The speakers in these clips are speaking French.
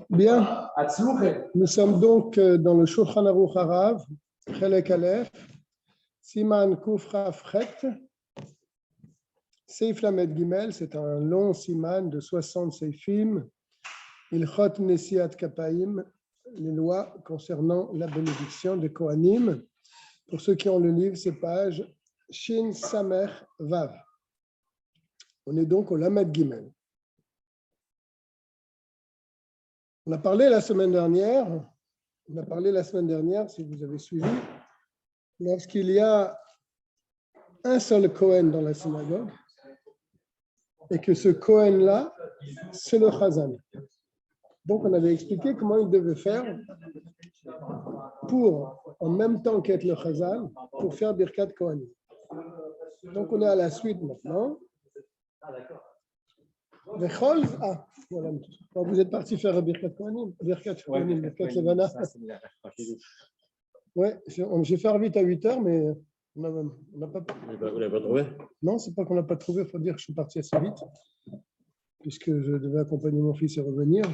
Bien, nous sommes donc dans le Shulchan Aruch Harav, Chelek Aleph, Siman Kuf Raf Chet, Seif Lamed Gimel, c'est un long siman de 60 seifim, Ilchot Nesiat Kapaim, les lois concernant la bénédiction des Kohanim. Pour ceux qui ont le livre, c'est page Shin Samer Vav. On est donc au Lamed Gimel. On a parlé la semaine dernière, si vous avez suivi, lorsqu'il y a un seul Kohen dans la synagogue et que ce Kohen-là, c'est le Chazan. Donc, on avait expliqué comment il devait faire pour, en même temps qu'être le Chazan, pour faire Birkat Kohanim. Donc, on est à la suite maintenant. Voilà. Vous êtes parti faire Birkat Kohanim, Birkat Levana. Ouais, j'ai fait vite à 8h, mais on n'a pas. Vous l'avez pas trouvé? Non, c'est pas qu'on n'a pas trouvé, il faut dire que je suis parti assez vite, puisque je devais accompagner mon fils et revenir.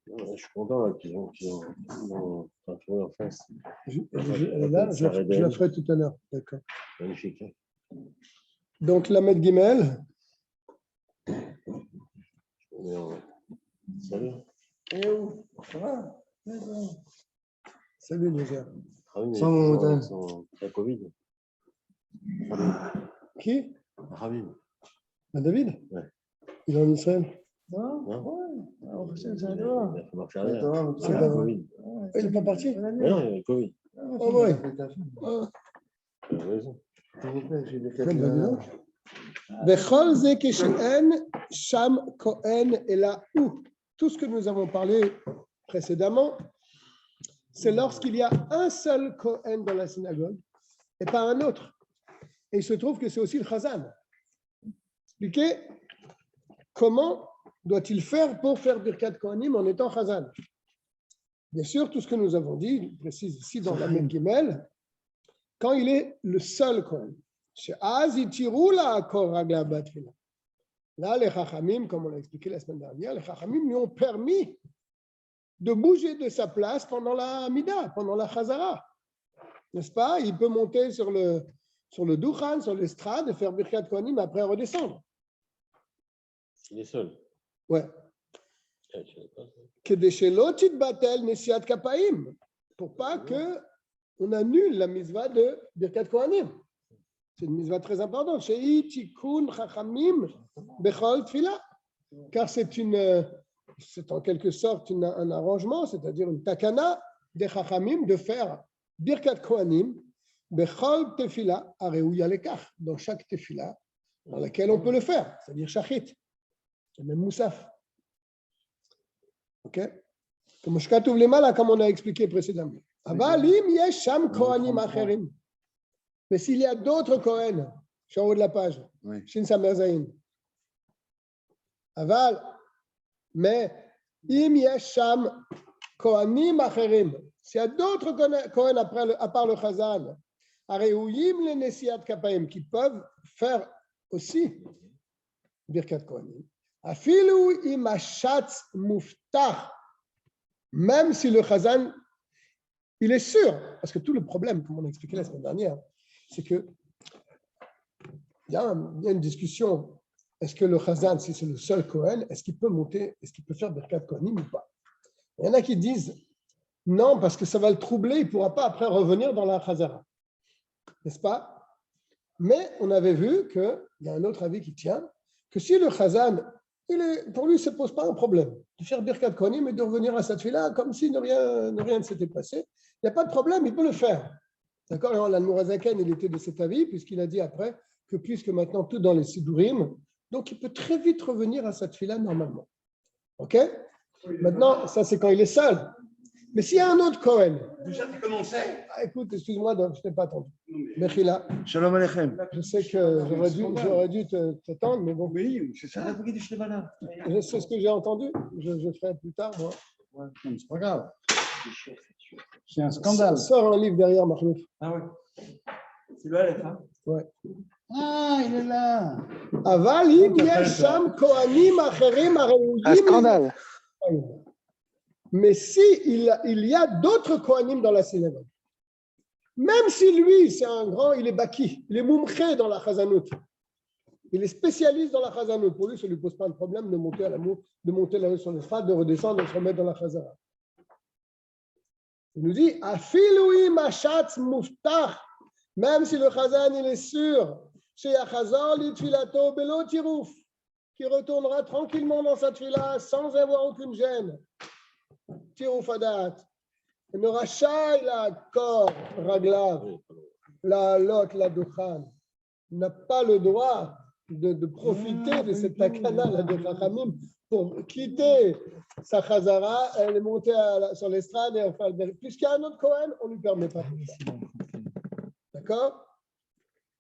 Je suis content qu'ils ont trouvé en face. Elle est là, je la ferai tout à l'heure. D'accord. Magnifique. Donc, Lamed Gimel. Salut. Et où? Ça va? Salut les gars. Ah oui, mais Covid. Qui? Rabin. David? Ouais. Il est en Israël? Non. C'est Il n'est pas parti? non, il y a le Covid. Oh oui. Tout ce que nous avons parlé précédemment, c'est lorsqu'il y a un seul Kohen dans la synagogue et pas un autre. Et il se trouve que c'est aussi le Chazan. Expliquez comment doit-il faire pour faire Birkat Kohanim en étant Chazan. Bien sûr, tout ce que nous avons dit, il précise ici dans la Lamed Gimel, quand il est le seul Kohen. Là, les Chachamim, comme on l'a expliqué la semaine dernière, les Chachamim lui ont permis de bouger de sa place pendant la Amida, pendant la Chazara. N'est-ce pas? Il peut monter sur le Duchan, sur l'estrade, et faire Birkat Kohanim, après redescendre. Il est seul. Ouais. Pour pas qu'on annule la misva de Birkat Kohanim. C'est une misva très importante. Car c'est en quelque sorte un arrangement, c'est-à-dire une takana des Chachamim de faire Birkat Kohanim bechol tefila areuya lekach, dans chaque tefila dans laquelle on peut le faire, c'est-à-dire shachit, c'est même moussaf. Ok? Comme shkatuv lemala, comme on a expliqué précédemment. Avalim yesh sham kohanim acherim. Mais s'il y a d'autres Kohen, je suis en haut de la page, Shin Samer Zayin. Aval, mais im yesh sham kohanim acherim. S'il y a d'autres Kohen à part le Chazan, areuyim le nesiat kapaim, qui peuvent faire aussi Birkat Kohanim. Afilu im ashatz muftach, même si le Chazan, il est sûr, parce que tout le problème, comme on a expliqué la semaine dernière, c'est que il y a une discussion. Est-ce que le Chazan, si c'est le seul Kohen, est-ce qu'il peut monter, est-ce qu'il peut faire Birkat Kohanim ou pas? Il y en a qui disent non, parce que ça va le troubler, il ne pourra pas après revenir dans la Chazara. N'est-ce pas? Mais on avait vu qu'il y a un autre avis qui tient, que si le Chazan, pour lui, ça ne pose pas un problème de faire Birkat Kohanim et de revenir à cette fille-là comme si rien ne s'était passé, il n'y a pas de problème, il peut le faire. D'accord? L'Admorazaken, il était de cet avis, puisqu'il a dit après que puisque maintenant tout dans les Sidurim, donc il peut très vite revenir à cette fille-là normalement. Ok? Maintenant, ça c'est quand il est seul. Mais s'il y a un autre Kohen. Déjà, tu commençais. Écoute, excuse-moi, je ne t'ai pas attendu. Mechila. Shalom Aleichem. Je sais que j'aurais dû t'attendre, mais bon. Oui, c'est ça. Je sais ce que j'ai entendu. Je ferai plus tard, moi. Ouais, c'est pas grave. C'est un scandale. Sors un livre derrière, Mahmoud. Ah ouais. C'est le Aleph, hein? Ouais. Ah, il est là. אבל אם יש שם כהנים אחרים הראויים... Un scandale. Mais si il y a d'autres Kohanim dans la synagogue, même si lui, c'est un grand, il est baki, il est moumché dans la chazanout, il est spécialiste dans la chazanout, pour lui, ça ne lui pose pas de problème de monter là-haut sur le stade, de redescendre, de se remettre dans la chazara. Il nous dit, afiloui machatz muftach, même si le chazan, il est sûr, chez Yachazor, l'itfilato belo tirouf, qui retournera tranquillement dans sa tfila sans avoir aucune gêne. Tirouf adat. Il n'aura chai la kor raglav, la lot, la duchan. Il n'a pas le droit de profiter de cette takana là, de Chachamim pour quitter sa chazara, aller monter sur l'estrade et enfin, puisqu'il y a un autre Kohen, on ne lui permet pas. D'accord?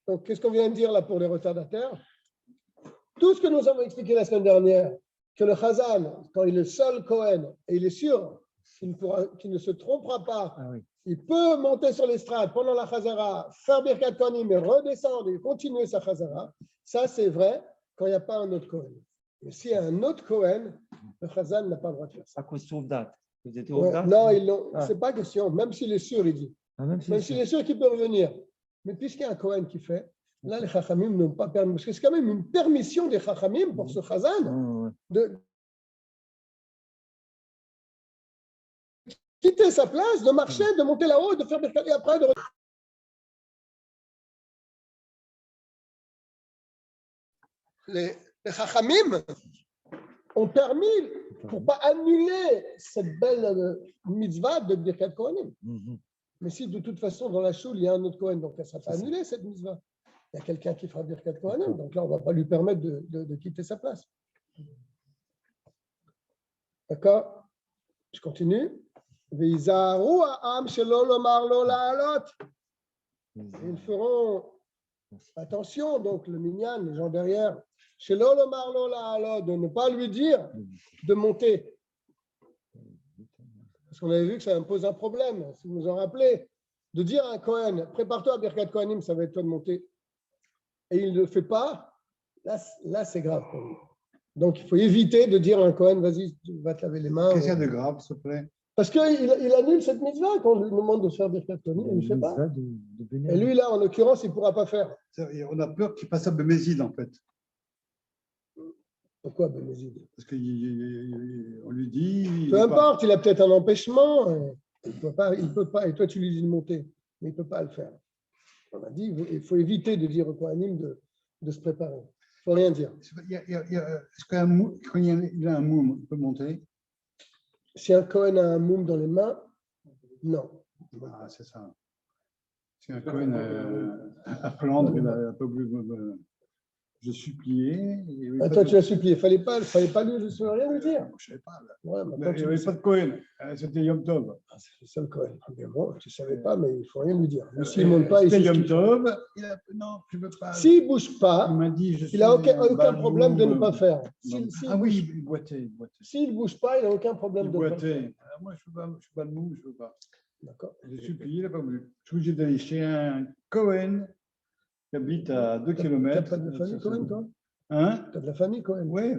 Donc, qu'est-ce qu'on vient de dire là pour les retardataires? Tout ce que nous avons expliqué la semaine dernière, que le Chazan, quand il est seul Kohen, et il est sûr qu'il ne se trompera pas, il peut monter sur l'estrade pendant la Chazara, faire Birkat Kohanim et redescendre et continuer sa Chazara. Ça, c'est vrai quand il n'y a pas un autre Kohen. Mais s'il y a un autre Kohen, le Chazan n'a pas le droit de faire ça. À cause de date. Vous étiez non, c'est pas question. Même s'il est sûr, il dit. Même s'il est sûr qu'il peut revenir. Mais puisqu'il y a un Kohen qui fait, là, les Chachamim n'ont pas permis. Parce que c'est quand même une permission des Chachamim pour ce Chazan de quitter sa place, de marcher, de monter là-haut, de faire Birkat et après de... Les Chachamim ont permis, pour ne pas annuler cette belle mitzvah de Birkat Kohanim. Mais si de toute façon, dans la choule, il y a un autre Kohen, donc ça ne sera pas annulé cette mitzvah. Il y a quelqu'un qui fera Birkat Kohanim, donc là, on ne va pas lui permettre de quitter sa place. D'accord? Je continue. Ils feront attention, donc le minyan, les gens derrière, de ne pas lui dire de monter. Parce qu'on avait vu que ça impose un problème, si vous vous en rappelez, de dire à un Kohen, prépare-toi à Birkat Kohanim, ça va être toi de monter. Et il ne le fait pas, là c'est grave pour lui. Donc il faut éviter de dire à un Kohen, vas-y, tu vas te laver les mains. Qu'est-ce qu'il y a de grave, s'il te plaît? Parce qu'il annule cette mitzvah quand on lui demande de faire Birkat Kohanim, il ne le fait pas. Et lui, là, en l'occurrence, il ne pourra pas faire. On a peur qu'il passe à Bémézide, en fait. Pourquoi Bémézide? Parce qu'on lui dit... Peu importe, il a peut-être un empêchement. Il peut pas. Et toi, tu lui dis de monter. Mais il ne peut pas le faire. On a dit, il faut éviter de dire au Kohanim de se préparer. Il ne faut rien dire. Est-ce quand il a un moum, il peut monter? Si un Kohen a un moum dans les mains, non. Ah, c'est ça. Si un Kohen à Flandre, il a pas voulu je suppliais. Toi, tu as supplié. Il ne fallait pas lui, je ne rien lui dire. Je ne savais pas. Ouais, il n'y avait pas de Kohen. C'était Yom Tov. C'est le seul Kohen. Bon, tu ne savais pas, mais il ne faut rien lui dire. Mais s'il ne monte pas, il C'était Yom Tov. Non, je ne veux pas. S'il ne bouge pas, il m'a dit, il n'a aucun problème de ne pas faire. Oui, il boitait. S'il ne bouge pas, il n'a aucun problème de ne pas faire. Moi, je ne suis pas de mou, je ne veux pas. D'accord. J'ai supplié, il n'a pas voulu. Je suis obligé d'aller chez un Kohen qui habite à 2 km. Tu as de la famille Cohen, toi? Hein? Tu as de la famille Cohen? Oui.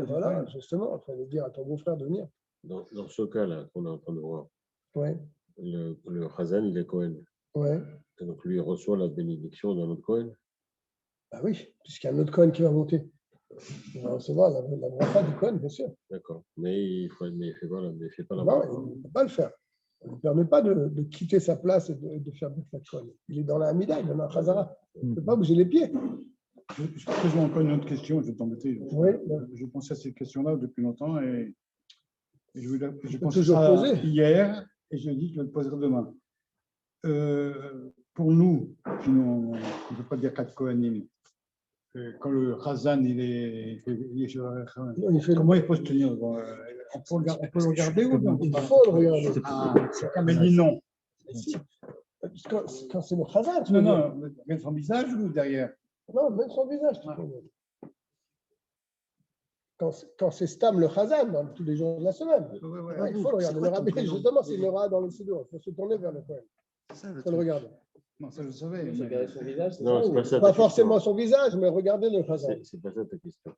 Voilà, justement, il fallait dire à ton beau-frère de venir. Dans ce cas-là qu'on est en train de voir, Ouais. le Chazan, il est Cohen. Ouais. Et donc lui, il reçoit la bénédiction d'un autre Cohen. Bah oui, puisqu'il y a un autre Cohen qui va monter. Il va recevoir la bracha du Cohen, bien sûr. D'accord. Mais il ne fait pas la Non, bracha. il ne peut pas le faire. On ne lui permet pas de quitter sa place et de faire Birkat Kohanim. Il est dans la Hamida, il est dans la Chazara. Il ne peut pas bouger les pieds. Je pose encore une autre question, je vais t'embêter. Oui. Je pensais à cette question-là depuis longtemps et je pensais toujours à poser. Hier et je dis que je le poserai demain. Pour nous, qui on ne peut pas dire Birkat Kohanim, quand le Chazan comment il faut se tenir? On peut le regarder ou non? Il faut le regarder. Ah, mais dis non. Quand c'est le Chazan, tu Non, mettre son visage ou derrière? Non, même son visage, tu peux mettre. Quand c'est Stam le Chazan, dans tous les jours de la semaine, il faut le regarder. Le rabbi, justement, c'est le rat dans le Sidour. Il faut se tourner vers le Kohen. Il faut le regarder. Non, ça je le savais. Se regarder son visage, c'est Non, ça c'est ou- pas ça. Pas ta forcément question. son visage, mais regardez le Chazan. C'est pas ça ta question.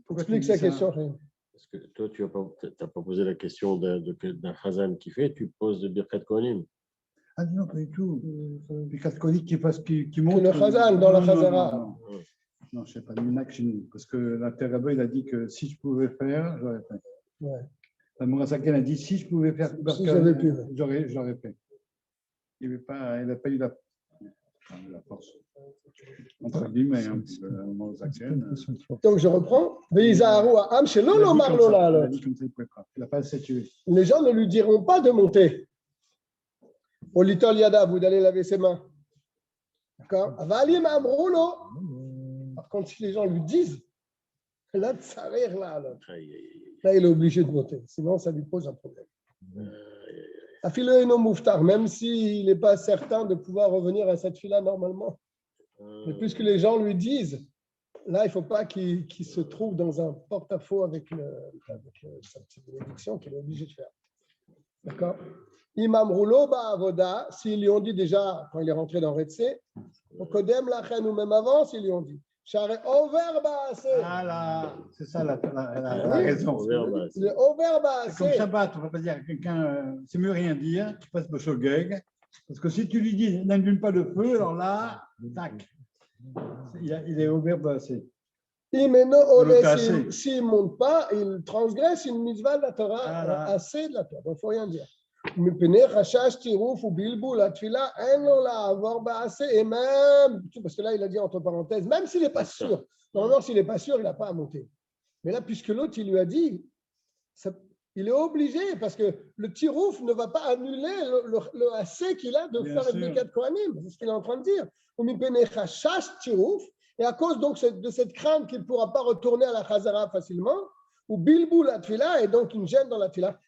Pourquoi tu Explique dis sa ça? question, Chaim. Parce que toi, tu n'as pas posé la question d'un Khazan qui fait, tu poses de Birkat Kohanim. Ah non, pas du tout. Les catholiques qui montent. le Chazan dans la Non, Chazara. non, non, je ne sais pas, Minak chez nous. Parce que l'interrabbin, il a dit que si je pouvais faire, j'aurais fait. Ouais. La Mourazaken a dit si je pouvais faire, Si j'avais pu. j'aurais fait. Il n'a pas eu la force. Entre guillemets, un petit peu, la Mourazaken. Donc je reprends. Veizaharu ha'am shelo Il a dit lomar comme lo ça, il a la'alot. dit comme ça, il ne pouvait pas. Il n'a pas assez tué. Les gens ne lui diront pas de monter. Au litol yada, vous d'aller laver ses mains. D'accord? Avalim amroulo. Par contre, si les gens lui disent, là, ça rire là, alors. Là, il est obligé de monter. Sinon, ça lui pose un problème. Afilo eno mouftar, même s'il n'est pas certain de pouvoir revenir à cette fille-là normalement. Mais puisque les gens lui disent, là, il ne faut pas qu'il se trouve dans un porte-à-faux avec sa petite bénédiction qu'il est obligé de faire. D'accord? Imam Roulo Avoda, s'ils lui ont dit déjà, quand il est rentré dans Retse, au Kodem Lachen ou même avant, s'ils lui ont dit, Share Over Baase. Voilà, c'est ça la raison. Le Over C'est comme Baase. Shabbat, on ne va pas dire à quelqu'un, c'est mieux rien dire, tu passes au Geg. Parce que si tu lui dis n'allume pas le feu, alors là, tac, il est ouvert assez. Imeno Ole, assez. s'il ne monte pas, il transgresse une mitzvah de la Torah, Voilà. assez de la Torah. Donc, il ne faut rien dire. מפני חשש טירוף ובלבול התפילה אין לו לעבור בעשה et même parce que là il a dit entre parenthèses même s'il n'est pas sûr, normalement s'il n'est pas sûr il n'a pas à monter, mais là puisque l'autre il lui a dit il est obligé parce que le tirouf ne va pas annuler le assez qu'il a de Bien faire une Birkat Kohanim, c'est ce qu'il est en train de dire. ומפני חשש טירוף, et à cause donc de cette crainte qu'il ne pourra pas retourner à la Chazara facilement, ou bilboul la tfila, et donc une gêne dans la tfila,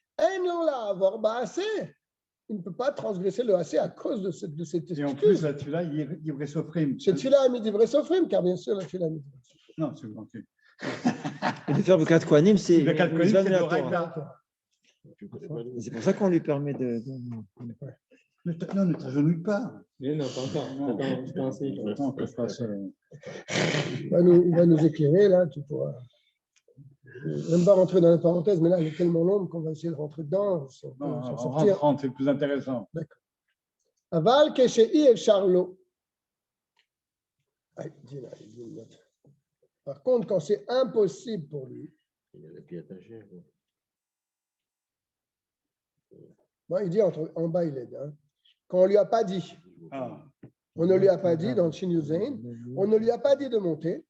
il ne peut pas transgresser le assez à cause de cette excuse. Et en plus, la tfila, il est sofrim. Cette tfila a mis d'ivre sofrim, car bien sûr, la tfila a mis d'ivre sofrim. Non, c'est bon. Et de faire le 4 Kohanim, c'est Le 4 Kohanim, c'est une le Torah. Ragla. Et c'est pour ça qu'on lui permet de. Non, ne t'agenouille pas. Mais non, pas encore. Attends, que je fasse. Il va nous éclairer, là, tu pourras. Je ne vais même pas rentrer dans la parenthèse, mais là, il est tellement long qu'on va essayer de rentrer dedans. Si on peut Non, s'en en sortir. rentrant, c'est le plus intéressant. D'accord. Aval Keshe'i et Charlot. Par contre, quand c'est impossible pour lui, Il a la pied attaché. bon, il dit en bas, il aide. Hein. Quand on ne lui a pas dit, Ah. on ne lui a pas dit dans le Shin Yuzain, on ne lui a pas dit de monter,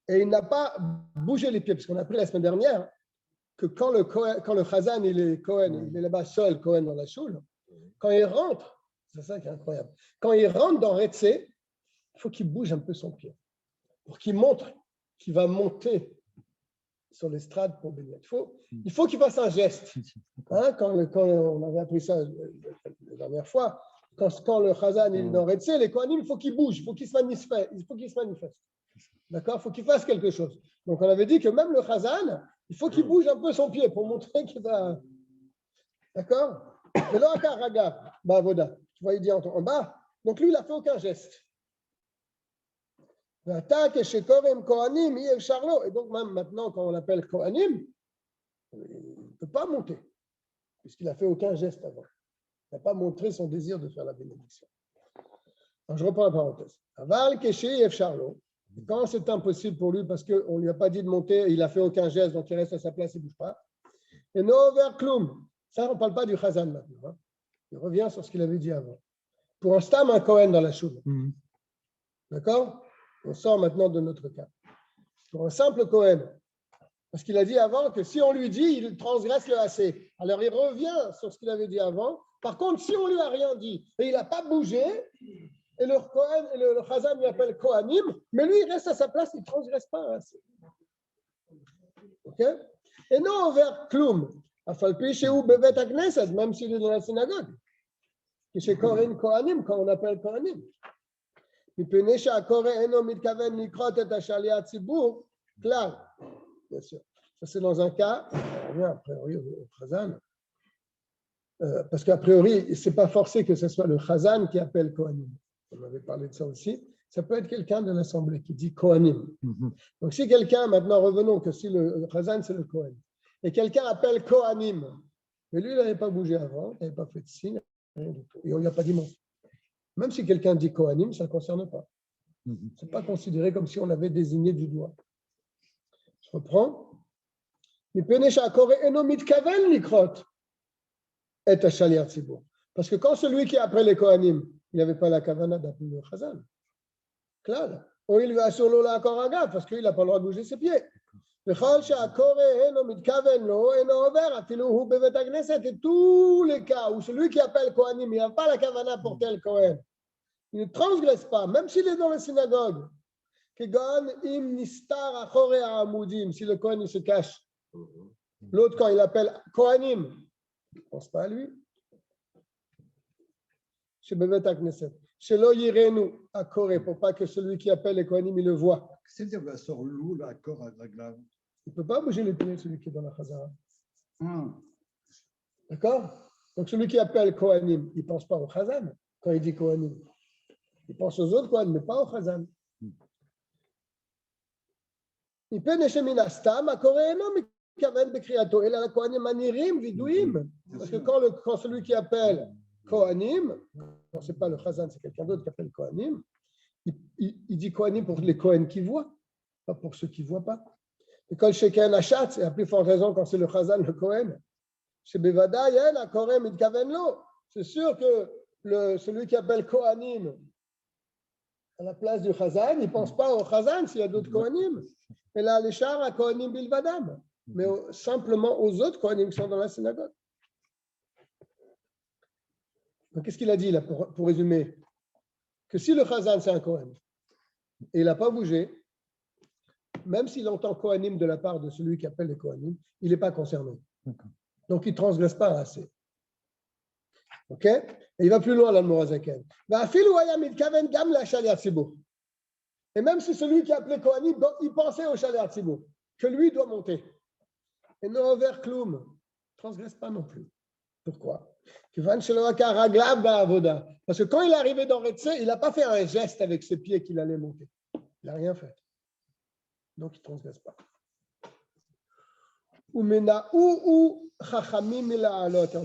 et il n'a pas bougé les pieds, parce qu'on a appris la semaine dernière que quand le Chazan, il est Cohen, il est là-bas seul, Cohen dans la choule, quand il rentre, c'est ça qui est incroyable, quand il rentre dans Retse, il faut qu'il bouge un peu son pied, pour qu'il montre qu'il va monter sur l'estrade pour bénir. Il faut qu'il fasse un geste. Hein, quand on avait appris ça la dernière fois, quand le Chazan est dans Retse, les Kohanim, il faut qu'il bouge, il faut qu'il se manifeste. D'accord? Il faut qu'il fasse quelque chose. Donc, on avait dit que même le Chazan, il faut qu'il bouge un peu son pied pour montrer qu'il va. D'accord? C'est là un Raga, Bavoda. Tu vois, il dit en bas. Donc, lui, il n'a fait aucun geste. Et donc, même maintenant, quand on l'appelle Kohanim, il ne peut pas monter, puisqu'il n'a fait aucun geste avant. Il n'a pas montré son désir de faire la bénédiction. Alors, je reprends la parenthèse. Aval Keshi F. Charlot. Quand c'est impossible pour lui parce qu'on ne lui a pas dit de monter, il n'a fait aucun geste, donc il reste à sa place, il ne bouge pas. Et Nover Klum, ça on ne parle pas du Chazan maintenant. Hein. Il revient sur ce qu'il avait dit avant. Pour un Stam, un Cohen dans la choule. D'accord? On sort maintenant de notre cas. Pour un simple Cohen, parce qu'il a dit avant que si on lui dit, il transgresse le AC. Alors il revient sur ce qu'il avait dit avant. Par contre, si on ne lui a rien dit et il n'a pas bougé, et le Kohen, le Chazan lui appelle Kohanim, mais lui, il reste à sa place, il ne transgresse pas. OK? Et non, vers Klum, Afalpi chez ou Bevet Agneset, même s'il est dans la synagogue. Et chez Kohen Kohanim, quand on appelle Kohanim. Bien sûr. Ça, c'est dans un cas, on revient après au Chazan. parce qu'a priori, ce n'est pas forcé que ce soit le Chazan qui appelle Kohanim. On avait parlé de ça aussi. Ça peut être quelqu'un de l'Assemblée qui dit Kohanim. Donc, si quelqu'un, maintenant revenons, que si le Chazan, c'est le Kohen, et quelqu'un appelle Kohanim, mais lui, il n'avait pas bougé avant, il n'avait pas fait de signe, rien du tout. Et on ne lui a pas dit non. Même si quelqu'un dit Kohanim, ça ne concerne pas. Ce n'est pas considéré comme si on l'avait désigné du doigt. Je reprends. Parce que quand celui qui est après les Kohanim, il n'avait pas la kavana d'appeler le Chazan. Clair. Ou il va sur l'eau là encore un gars, parce qu'il n'a pas le droit de bouger ses pieds. Et tous les cas où celui qui appelle Kohanim, il n'a pas la kavana pour tel Kohen, il ne transgresse pas, même s'il est dans la synagogue. Si le Kohen il se cache, l'autre quand il appelle Kohanim, il ne pense pas à lui. Chez Bevet HaKnesset. Chez Lo Yirenu, à Corée, pour pas que celui qui appelle les Kohanim, il le voit. C'est-à-dire qu'il sort l'eau, l'accord à la glave. Il ne peut pas bouger les pieds, celui qui est dans la Chazara. D'accord? Donc celui qui appelle Kohanim, il ne pense pas au Chazan quand il dit Kohanim. Il pense aux autres Kohanim, mais pas au Chazan. Il peut naître Minastam, à Corée, non, mais Kaven Bekriato. Et là, la Kohanim Anirim, Vidouim. Parce que quand celui qui appelle Kohanim, non, ce n'est pas le Chazan, c'est quelqu'un d'autre qui appelle Kohanim, il dit Kohanim pour les Kohen qui voient, pas pour ceux qui ne voient pas. Et quand le Sheken Achatz, et à plus forte raison quand c'est le Chazan, le Kohen, chez Bevada, il y a la Korem et Kavenlo. C'est sûr que celui qui appelle Kohanim à la place du Chazan, il ne pense pas au Chazan s'il y a d'autres Kohanim. Et là, les chars à Kohanim Bilvadam, mais simplement aux autres Kohanim qui sont dans la synagogue. Donc, qu'est-ce qu'il a dit là pour résumer? Que si le Chazan c'est un Kohen et il n'a pas bougé, même s'il entend Kohanim de la part de celui qui appelle les Kohanim, il n'est pas concerné. Donc, il ne transgresse pas assez. OK? Et il va plus loin, l'Admorazaken. Et même si celui qui appelait Kohanim, il pensait au Shaler Tzibur, que lui doit monter. Et non vers Kloum, ne transgresse pas non plus. Pourquoi? Parce que quand il est arrivé dans Retse, il n'a pas fait un geste avec ses pieds qu'il allait monter. Il n'a rien fait. Donc, il ne transgresse pas. En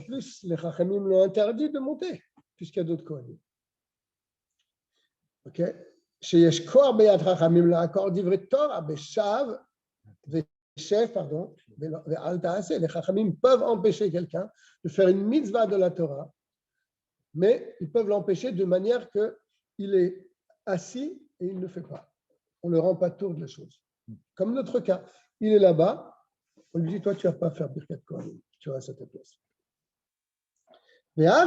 plus, les Chachamim l'ont interdit de monter, puisqu'il y a d'autres Kohanim. Ok? Les Chachamim peuvent empêcher quelqu'un de faire une mitzvah de la Torah, mais ils peuvent l'empêcher de manière qu'il est assis et il ne fait pas. On ne le rend pas tour de la chose. Comme notre cas, il est là-bas, on lui dit, toi, tu ne vas pas faire Birkat Kohanim, tu restes à ta place. Bien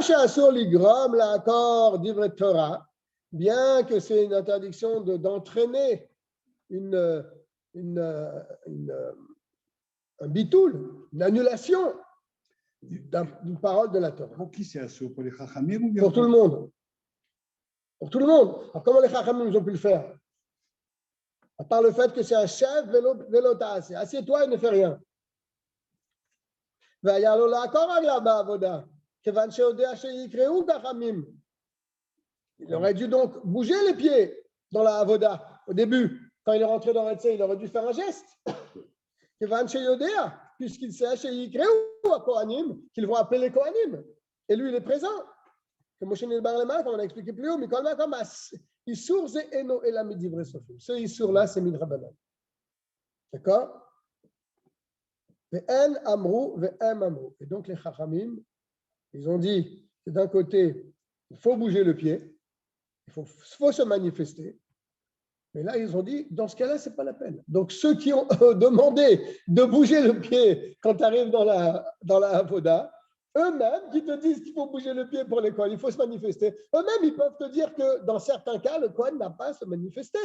que c'est une interdiction d'entraîner un bitoul, une annulation d'une parole de la Torah. Pour qui c'est assaut? Pour les Chachamim ou bien pour tout le monde? Pour tout le monde. Alors, comment les Chachamim ont pu le faire? À part le fait que c'est un chef, vélotassé. Assieds-toi et ne fais rien. Il aurait dû donc bouger les pieds dans la avoda au début. Quand il est rentré dans Retse, il aurait dû faire un geste. Puisqu'il sait qu'ils vont appeler les Kohanim. Et lui, il est présent. Comme on a expliqué plus haut, mais quand même, Issour, c'est Eno et la Midivre Sofim. Ce Issour-là, c'est Midrabanan. D'accord? Ve'en amrou, ve'em amrou. Et donc, les Chachamim, ils ont dit que d'un côté, il faut bouger le pied, il faut se manifester. Mais là, ils ont dit, dans ce cas-là, ce n'est pas la peine. Donc, ceux qui ont demandé de bouger le pied quand tu arrives dans la Avoda, eux-mêmes qui te disent qu'il faut bouger le pied pour les Kohen, il faut se manifester. Eux-mêmes, ils peuvent te dire que dans certains cas, le Kohen n'a pas à se manifester,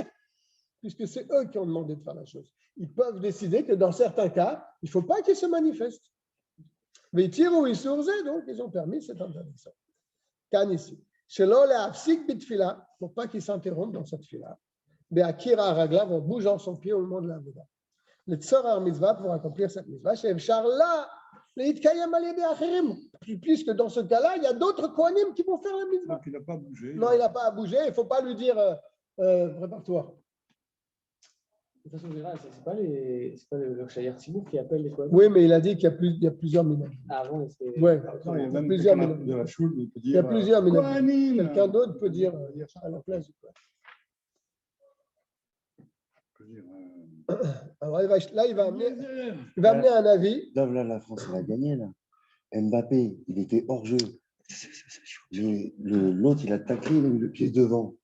puisque c'est eux qui ont demandé de faire la chose. Ils peuvent décider que dans certains cas, il ne faut pas qu'ils se manifestent. Mais ils tirent ou ils sourcent, donc ils ont permis cette interdiction. Can ici. Pour pas qu'ils s'interrompent dans cette fila. Be'akira raglav, en bougeant son pied au moment de la Avoda. Le tsorar mitzvah pour accomplir cette mitzvah. Chez Charla, puisque dans ce cas-là, il y a d'autres Kohanim qui vont faire la mitzvah. Donc, il n'a pas bougé. Non, il n'a pas à bouger, il ne faut pas lui dire prépare-toi. De façon générale, c'est pas le Shayar Tzibour qui appelle les Kohanim. Oui, mais il a dit qu'il y a plusieurs minag. Avant, c'était. Ouais, Non, il y a même plusieurs quelqu'un minag. de la choule, il peut Il y a dire. plusieurs minag. Kohanim. Quelqu'un d'autre peut dire à la place du Kohen. Alors là, il va amener un avis. Là, la France, elle a gagné. Là. Mbappé, il était hors jeu. L'autre, il a taclé, il a mis le pied devant.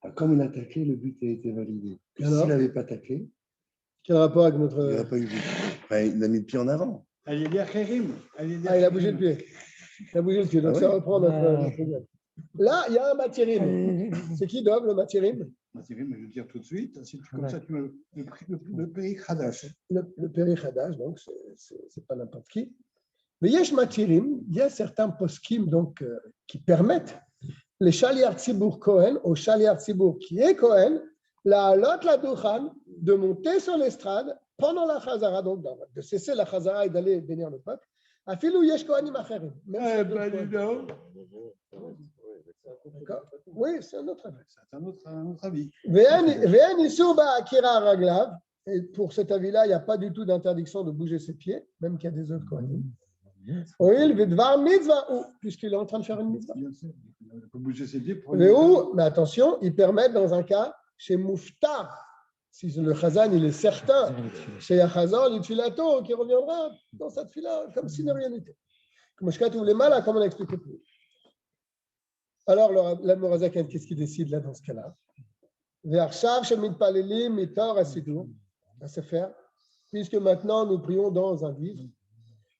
Alors, comme il a taclé, le but a été validé. S'il n'avait pas taclé, Quel rapport avec il notre. n'aurait pas eu but. Enfin, il a mis le pied en avant. Allez dire Kérim. Il a bougé le pied. Il a bougé le pied, donc ça reprend notre problème. Là, il y a un matirim. C'est qui Dov, le matirim? Matirim, je vais le dire tout de suite. Comme ça, tu me le pays Hadash. Le Peri Hadash, donc c'est pas n'importe qui. Mais Yesh Matirim, il y a certains poskim donc, qui permettent les Shaliar Tzibour Kohen, au Shaliar Tzibour qui est Kohen, la Halot la Duchan, de monter sur l'estrade pendant la Chazara, donc de cesser la Chazara et d'aller bénir le peuple. Afilou Yesh Kohanim Acherim. D'accord? Oui, c'est un autre avis. C'est un autre avis. Ve'en Issur Ba'akira Raglav. Et pour cet avis-là, il n'y a pas du tout d'interdiction de bouger ses pieds, même qu'il y a des autres Kohanim. Oil Vidvar Mitzvah, puisqu'il est en train de faire une mitzvah. Bien sûr. Il peut bouger ses pieds pour. Mais attention, ils permettent dans un cas, chez Mouftar, si le Chazan il est certain, chez Yachazor, l'Itfilato, qui reviendra dans cette fila, comme si de rien n'était. Comme je tous les mal, comme on a expliqué plus. Alors, l'Admorazaken, qu'est-ce qu'il décide là dans ce cas-là? Ve'arshav shemit palelim mitor asidur, à se faire, puisque maintenant nous prions dans un livre.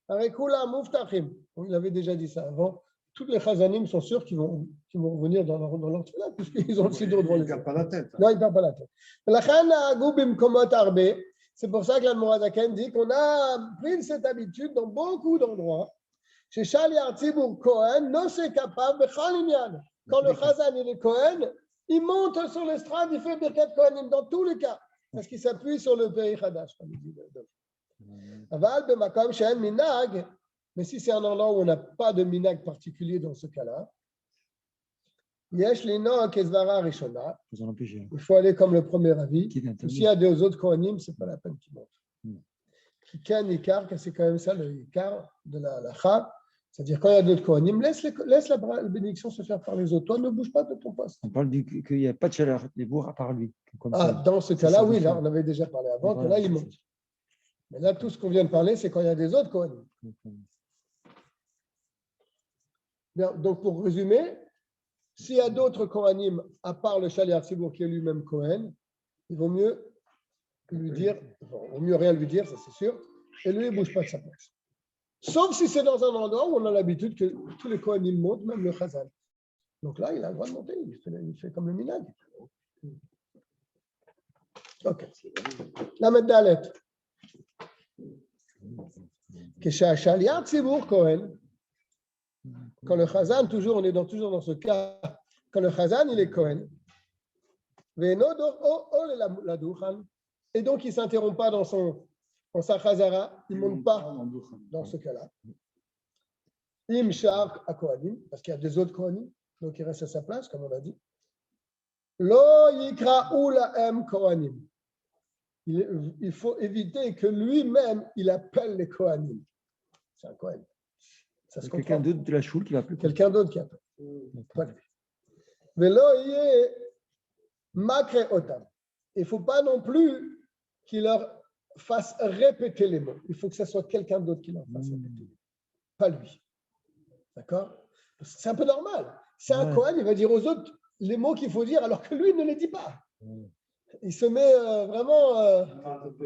Arekula muftachim, il avait déjà dit ça avant. Tous les chazanim sont sûrs qu'ils vont revenir dans leur tefila, puisqu'ils ont le siddur devant les yeux. Ils ne perdent pas la tête. Non, ils ne perdent pas la tête. C'est pour ça que l'Admorazaken dit qu'on a pris cette habitude dans beaucoup d'endroits. Chez Shaliar Tzibour Kohen, non c'est capable de Khalinyan. Quand le Chazan il est Kohen, il monte sur l'estrade, il fait Birkat Kohanim dans tous les cas, parce qu'il s'appuie sur le Peri Hadash, comme il dit. Aval de Makom Shen Minag, mais si c'est un endroit où on n'a pas de minag particulier dans ce cas-là, Yesh Lino Kezvara Rishona, il faut aller comme le premier avis. S'il y a des autres Kohanim, ce n'est pas la peine qu'ils montent. Kikan Ikar, c'est quand même ça le Ikar de la Lacha. C'est-à-dire, quand il y a d'autres Kohanim, laisse la bénédiction se faire par les autres. Toi, ne bouge pas de ton poste. On parle qu'il n'y a pas de chaleur des bourgs à part lui. Dans ce cas-là, oui, là, on avait déjà parlé avant, que là, il monte. Mais là, tout ce qu'on vient de parler, c'est quand il y a des autres Kohanim. Bien, donc, pour résumer, s'il y a d'autres Kohanim, à part le Shaliar Tzibour qui est lui-même Kohen, il vaut mieux lui dire, il vaut mieux rien lui dire, ça c'est sûr, et lui, il ne bouge pas de sa place. Sauf si c'est dans un endroit où on a l'habitude que tous les Kohanim montent, même le Chazal. Donc là, il a le droit de monter, il fait comme le minag. Ok. La Meddalet. Shaliar Tzibour Kohen, quand le Chazan, toujours, on est toujours dans ce cas, quand le Chazan, il est Kohen, et donc il ne s'interrompt pas dans sa Chazara, il ne monte pas dans ce cas-là. Im Shar à Kohanim, parce qu'il y a des autres Kohanim, donc il reste à sa place, comme on a dit. Lo Yikra'u la'em Kohanim. Il faut éviter que lui-même, il appelle les Kohanim. C'est un Kohen. C'est quelqu'un d'autre de la choule qui va appeler. Quelqu'un d'autre qui appelle. Velo yé makre otam. Il ne faut pas non plus qu'il leur fasse répéter les mots. Il faut que ce soit quelqu'un d'autre qui leur fasse répéter. Pas lui. D'accord? C'est un peu normal. C'est un Kohen, il va dire aux autres les mots qu'il faut dire alors que lui ne les dit pas. Il se met vraiment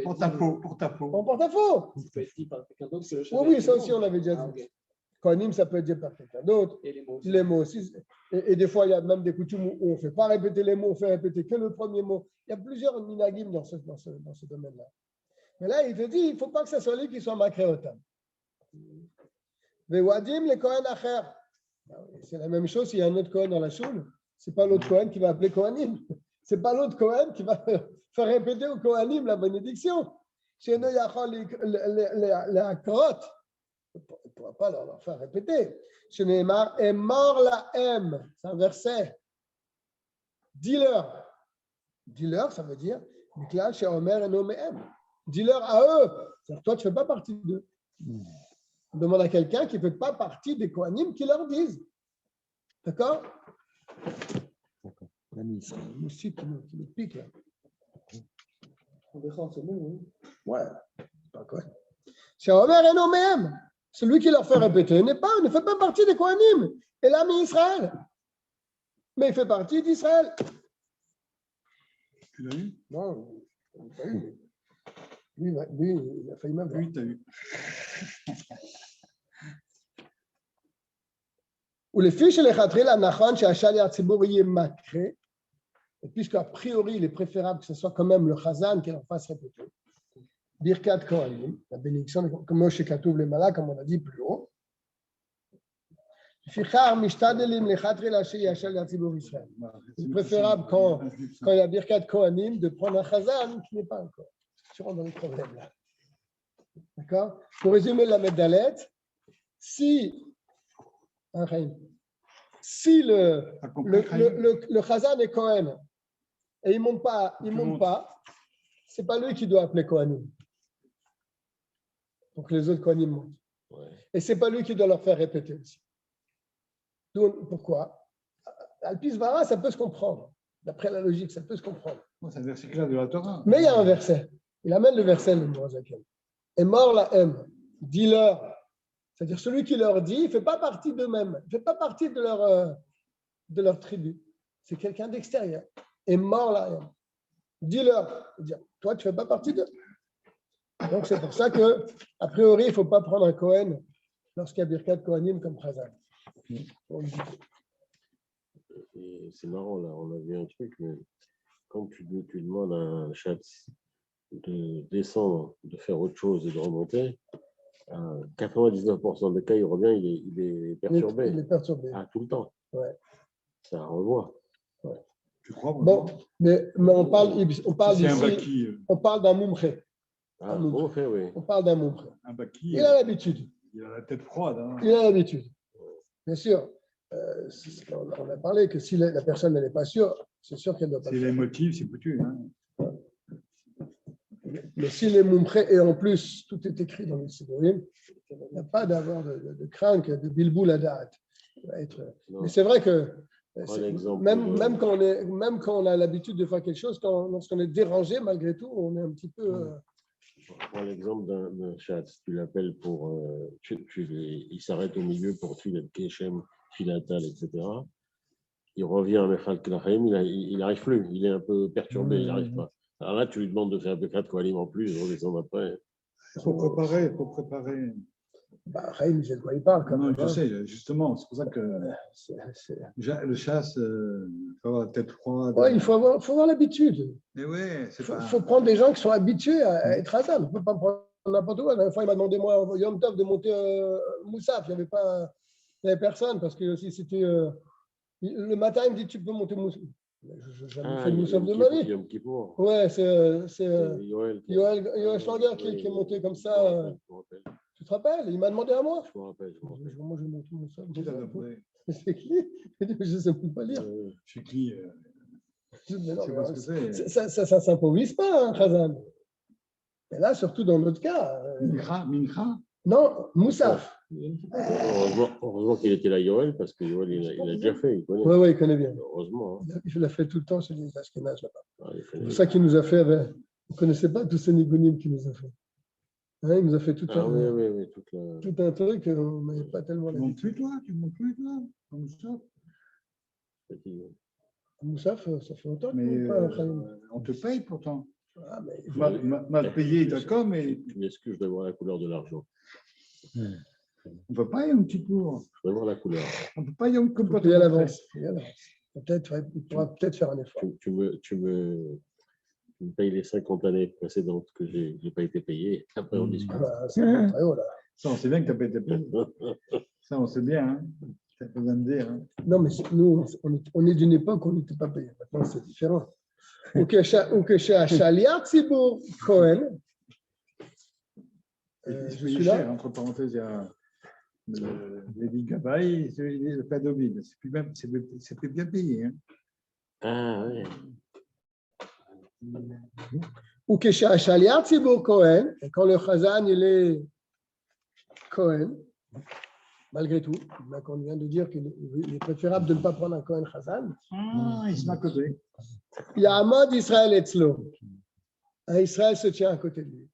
Pour-à-faux. en porte-à-faux. Ça peut être dit par quelqu'un d'autre que le chef. Oui, ça aussi, on l'avait déjà dit. Okay. Kohanim, ça peut être dit par quelqu'un d'autre. Et les mots aussi. Les mots aussi. Et des fois, il y a même des coutumes où on ne fait pas répéter les mots, on fait répéter que le premier mot. Il y a plusieurs minagim dans ce domaine-là. Mais là, il te dit, il ne faut pas que ça soit lui qui soit makréotam. Vewadim les Kohen acher. C'est la même chose s'il y a un autre Kohen dans la choule. Ce n'est pas l'autre Kohen qui va appeler Kohanim. Ce n'est pas l'autre Kohen qui va faire répéter au Kohanim la bénédiction. Chez nous, il y a les akrotes. Il ne pourra pas leur faire répéter. Shneimar est mort la M. C'est un verset. Dis-leur. Dis-leur, ça veut dire Miklal chez Omer et nommé M. Dis-leur à eux. C'est-à-dire, toi, tu ne fais pas partie d'eux. On demande à quelqu'un qui ne fait pas partie des Kohanim qui leur disent. D'accord? La ministre. Le moustique qui nous pique là. On défend ce mot, oui. Ouais, c'est pas quoi. C'est Omer et nommé M. Celui qui leur fait répéter ne fait pas partie des Kohanim. Et l'ami Israël. Mais il fait partie d'Israël. Tu l'as eu? Non, il n'a pas eu. Lui, il a failli m'avoir. Oui, tu as eu. Ou les fiches et les khatril anachon chez Hachal Yatzibur Yemakre. Et puisqu'à priori, il est préférable que ce soit quand même le Chazan qui leur fasse répéter. Birkat Kohanim, la bénédiction, comme Moshe Katoub les Malak, comme on a dit plus haut. Fichar Mishtadelim les khatril Hachal Yatzibur Israël. C'est préférable quand il y a Birkat Kohanim de prendre un Chazan qui n'est pas encore. Tu rentres dans les problèmes là. D'accord? Pour résumer la Meddalet, si le Chazan est Kohen et il ne monte pas, ce n'est pas lui qui doit appeler Kohanim. Donc les autres Kohanim montent. Ouais. Et ce n'est pas lui qui doit leur faire répéter aussi. Donc, pourquoi? Alpisvara, ça peut se comprendre. D'après la logique, ça peut se comprendre. C'est un verset clair de la Torah. Mais il y a un verset. Il amène le verset, le Mourazakel. Et mort la M. Dis-leur. C'est-à-dire celui qui leur dit, il ne fait pas partie d'eux-mêmes. Il ne fait pas partie de leur tribu. C'est quelqu'un d'extérieur. Et mort la M. Dis-leur. Toi, tu ne fais pas partie d'eux. Donc, c'est pour ça que, a priori, il ne faut pas prendre un Kohen lorsqu'il y a Birkat Kohanim comme Chazan. C'est marrant, là, on a vu un truc, mais quand tu demandes à un chat de descendre, de faire autre chose et de remonter, 99% des cas, il revient, il est perturbé. Il est perturbé. Ah, tout le temps. Ouais. Ça revoit. Ouais. Tu crois? Bon, mais on parle ici, on parle d'un moumché. Ah, moumché, oui. On parle d'un moumché. Un baki. Il a l'habitude. Il a la tête froide. Hein. Il a l'habitude. Bien sûr. On a parlé que si la personne n'est pas sûre, c'est sûr qu'elle ne doit pas. C'est les motifs, c'est foutu. Hein. Mais si les moumprés, et en plus, tout est écrit dans le Sidorim, il n'y a pas d'avoir de crainte, de bilboul à date. Mais c'est vrai que même quand on a l'habitude de faire quelque chose, lorsqu'on est dérangé, malgré tout, on est un petit peu. Prends l'exemple d'un chat, tu l'appelles pour. Il s'arrête au milieu pour Tfilat Keshem, Filatal, etc. Il revient à Mechal Klachim, il n'arrive plus, il est un peu perturbé, il n'arrive pas. Alors là, tu lui demandes de faire un peu 4 Kohanim en plus, redescendre après. Il faut préparer. Bah, Chaim, je sais de quoi il parle. Quand non, même, je sais, justement, c'est pour ça que le chasse, il faut avoir la tête froide. Oui, il faut avoir l'habitude. Mais ouais, Il faut prendre des gens qui sont habitués à être Hazan. On ne peut pas prendre n'importe quoi. La dernière fois, il m'a demandé, moi, au Yom Tov, de monter Moussaf. Il n'y avait personne parce que si c'était. Le matin, il me dit, tu peux monter Moussaf. Je n'ai jamais fait Moussaf de ma vie. Ouais, c'est Yoel Schlanger qui est monté comme ça. Tu te rappelles? Il m'a demandé à moi. Je me rappelle. Moi, je monte Moussaf. C'est qui? Je ne sais plus pas lire. C'est qui? Ça ne s'improvise pas, hein, Khazan. Et là, surtout dans notre cas. Mincha? Non, Moussaf. Heureusement qu'il était là, Yoel, parce que Yoel, il a déjà fait. Il connaît. Oui, il connaît bien. Heureusement. Hein. Il l'a fait tout le temps chez les Ashkénazes là-bas. C'est pour ça qu'il nous a fait. Vous ne connaissez pas tous ces Nigounim qu'il nous a fait. Hein, il nous a fait tout un truc qu'on n'avait pas tellement l'habitude. Tu montes plus, toi Moussaf? Moussaf, ça fait longtemps. Mais on te paye pourtant. Ah, mais mal payé, d'accord, mais. Tu m'excuses, je dois voir la couleur de l'argent. On ne peut pas y aller un petit peu. Je dois voir la couleur. On ne peut pas y aller comme payer à l'avance. Il pourra peut-être faire un effort. Tu me payes les 50 années précédentes que je n'ai pas été payé. Après, on discute. C'est très haut, là. Ça, on sait bien que tu n'as pas été payé. Ça, on sait bien. Hein. Ça peut même dire. Hein. Non, mais nous, on est d'une époque où on n'était pas payé. Maintenant, c'est différent. Ou que chez Achaliat Tzibur Cohen. Je suis cher, entre parenthèses, il y a Lévi Gabaï, c'est le père d'Ovide. C'est plus bien payé. Hein. Ah oui. Ou que Shaliar Tzibur Cohen, quand le Chazan il est Cohen, malgré tout, on vient de dire qu'il est préférable de ne pas prendre un Cohen Chazan. Ah, il se met à côté. Il y a un mode Israël Etzlo. Un Israël se tient à côté de lui.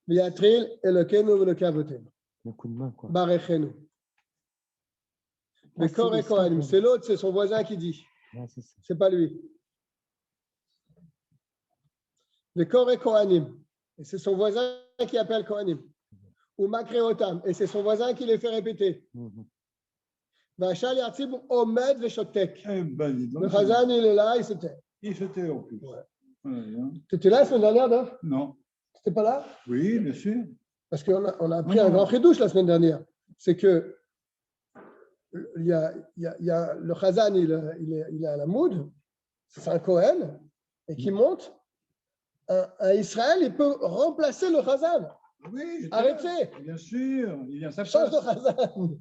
Viatril Elokenu Velokavotenu. Un coup de main, quoi. Barechenu. Le Kor et Kohanim, c'est l'autre, c'est son voisin qui dit. C'est pas lui. Le Kor et Kohanim, et c'est son voisin qui appelle Kohanim. Ou Makreotam, et c'est son voisin qui les fait répéter. Vachal Yatzib Omed Veshotek. Le Chazan, il est là, il se tait. Il se tait en plus. Tu étais là la semaine dernière, Dov? Non. Tu n'étais pas là? Oui, bien sûr. Parce qu'on a appris un grand chidouche la semaine dernière. C'est que il y a le Chazan, il est à la moud, c'est un Kohen, et qui monte. Un Israël, il peut remplacer le Chazan. Oui, arrêtez. Bien sûr, il vient Change de Chazan.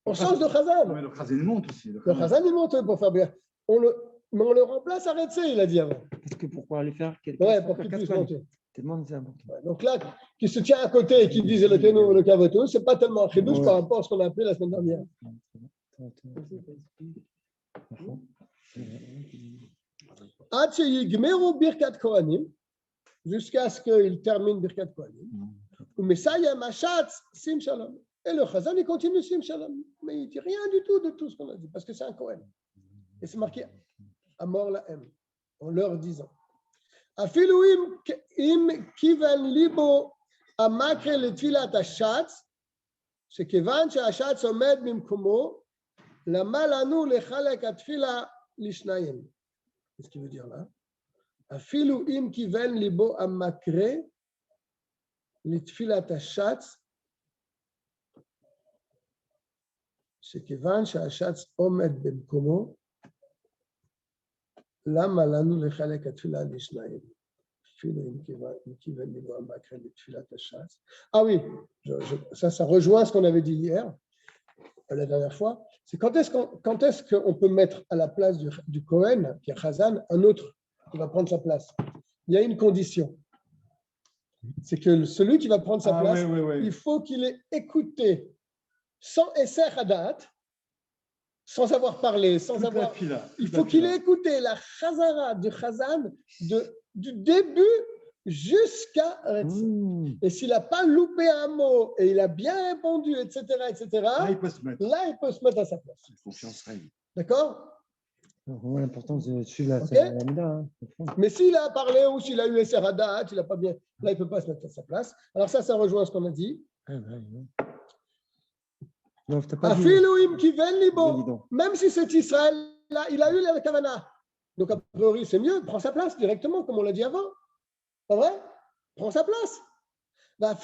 On change de Chazan. Mais le Chazan monte aussi. Le Chazan, il monte pour faire bien. Mais on le remplace, arrêtez, il a dit avant. Parce que pourquoi aller faire quelque chose? Ouais, pour qu'il puisse monter. Tellement c'est important. Ouais, donc là, qui se tient à côté et qui disait le Ténou, le Kavotou, ce n'est pas tellement un chidouche par rapport à ce qu'on a appris la semaine dernière. Birkat Kohanim, jusqu'à ce qu'il termine Birkat Kohanim. Ou Messiah Machatz Sim Shalom. Et le Chazan, il continue Sim Shalom. Mais il ne dit rien du tout de tout ce qu'on a dit, parce que c'est un Kohen. Et c'est marqué à mort la M, en leur disant. Afilu im kiven libo amakre letfilat hashatz, shekevan shehashatz omed bimkomo, lama lanu lechalek atfila lishnayim. Qu'est-ce qu'il veut dire là? Afilu im kiven libo amakre letfilat hashatz, shekevan shehashatz omed bimkomo, למה לנו לחלק התפילה לשניים? אפילו אם כיוון ליבו המקרה לתפילת הש"ס. Ah oui, ça rejoint ce qu'on avait dit hier, la dernière fois. C'est quand est-ce qu'on peut mettre à la place du Kohen, qui est Chazan, un autre qui va prendre sa place? Il y a une condition. C'est que celui qui va prendre sa place, il faut qu'il ait écouté sans Esser Hadat, sans avoir parlé, sans avoir. Il faut qu'il ait écouté la Chazara du Chazan du début jusqu'à Retzi. Et s'il n'a pas loupé un mot et il a bien répondu, etc., là, il peut se mettre à sa place. D'accord? L'importance de suivre la Mida. Mais s'il a parlé ou s'il a eu Esser Hadat, il n'a pas bien. Là, il ne peut pas se mettre à sa place. Alors, ça rejoint ce qu'on a dit. Même si cet Israël-là, il a eu la Kavana. Donc, a priori, c'est mieux, prends sa place directement, comme on l'a dit avant. Pas vrai? Prends sa place. Même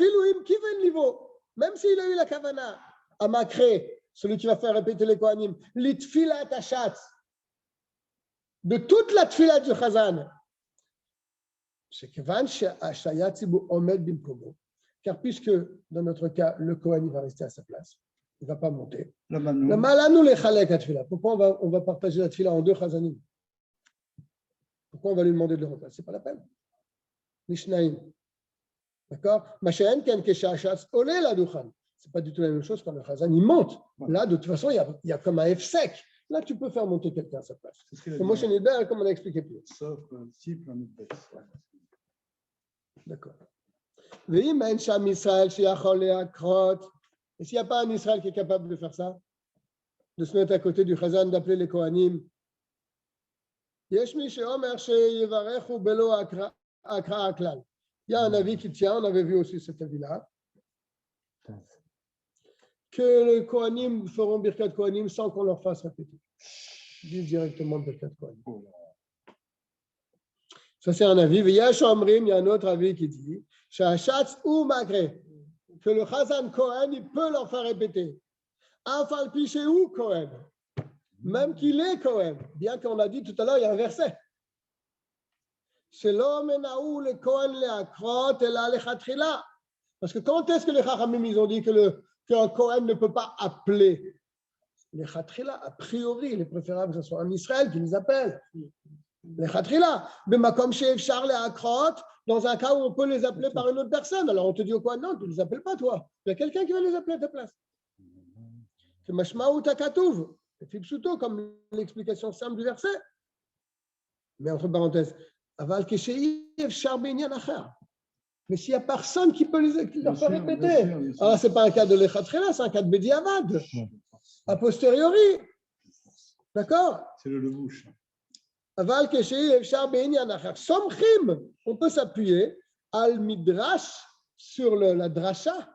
s'il a eu la Kavana, à Makré, celui qui va faire répéter les Kohanim, l'itfilat hashatz, de toute la tfila du Chazan, c'est que car puisque, dans notre cas, le Kohen va rester à sa place, il ne va pas monter. Pourquoi on va partager la tfila en deux chazanim? Pourquoi on va lui demander de le remplacer? Ce n'est pas la peine. Mishnaim. D'accord? Ce n'est pas du tout la même chose quand le chazan il monte. Là, de toute façon, il y a comme un F sec. Là, tu peux faire monter quelqu'un à sa place. C'est Moshe Neder, comme on a expliqué plus. Sauf si plan de baisse. D'accord. Et s'il n'y a pas un Israël qui est capable de faire ça, de se mettre à côté du Chazan, d'appeler les Kohanim, il y a un avis qui tient, on avait vu aussi cet avis-là, que les Kohanim feront Birkat Kohanim sans qu'on leur fasse répéter. Ils disent directement Birkat Kohanim. Ça, c'est un avis. Il y a un autre avis qui dit que le Chazan Kohen, il peut leur faire répéter. Afal Piché ou Kohen, même qu'il est Kohen, bien qu'on a dit tout à l'heure, il y a un verset. C'est l'homme Naou le Kohen le Akrot et la Lechatchila. Parce que quand est-ce que les Chachamim, ils ont dit qu'un Kohen ne peut pas appeler? Les Chatrila, a priori, il est préférable que ce soit en Israël qui les appelle. Les Chatrila. Mais Makom Shev Charles et Akrot, dans un cas où on peut les appeler par une autre personne. Alors on te dit au Kohen, non, tu ne les appelles pas toi. Il y a quelqu'un qui va les appeler à ta place. C'est Mashmaou Takatouv. C'est Fipsuto, comme l'explication simple du verset. Mais entre parenthèses, Aval Kesheïv Charbénian Acher. Mais s'il n'y a personne qui peut leur faire répéter, alors ce n'est pas un cas de l'Echatrela, c'est un cas de Bediavad, a posteriori. D'accord? C'est le bouche. Aval Kesheïv Charbénian Acher. Somchim, on peut s'appuyer al Midrash sur la dracha.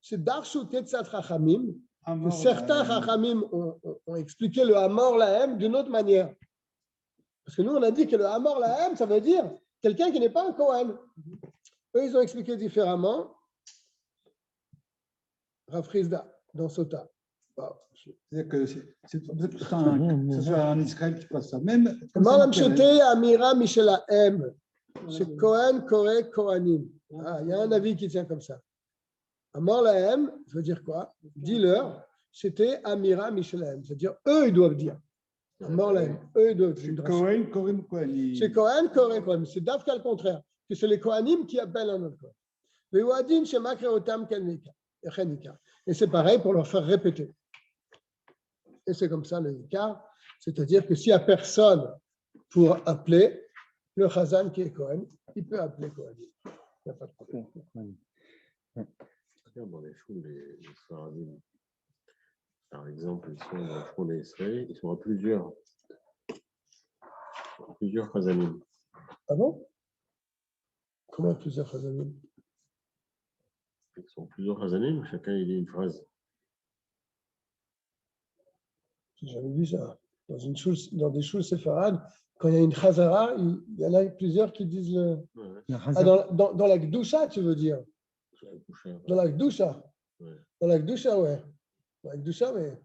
C'est Darshu Tetzat Chachamim. Que certains Chachamim ont expliqué le Hamor Lahem d'une autre manière. Parce que nous, on a dit que le Hamor Lahem, ça veut dire quelqu'un qui n'est pas un Kohen. Eux, ils ont expliqué différemment. Rav Frisda, dans Sota. C'est-à-dire que c'est peut-être que ce soit en Israël qui passe ça. Même. Hamor Lahem Shete Amira Mishelahem. C'est Kohen, Koré, Kohanim. Il y a un avis qui tient comme ça. Hamor Lahem, ça veut dire quoi? Dis-leur, c'était Amira Mishelahem. C'est-à-dire, eux, ils doivent dire. Hamor Lahem, eux, ils doivent dire. C'est Kohen, Kohen, Kohen. C'est Kohen, Koré, Kohanim. C'est d'Afka le contraire. Que c'est les Kohanim qui appellent un autre Kohen. Et c'est pareil pour leur faire répéter. Et c'est comme ça le Ikar. C'est-à-dire que s'il n'y a personne pour appeler, le Chazan qui est Kohen, il peut appeler Kohanim. Il n'y a pas de problème. Dans les choules, les Sfaradim, par exemple, ils sont dans le front des Israéliens, ils sont à plusieurs Chazanim. Ah bon? Comment plusieurs Chazanim? Ils sont plusieurs Chazanim, chacun il dit une phrase. J'ai jamais vu ça. Dans des choules séfarades, quand il y a une Chazara, il y en a plusieurs qui disent le. Ouais. Ah, dans la Gdusha, tu veux dire? Dans la Gdusha. Ouais. Dans la Gdusha, ouais. Dans la Gdusha, mais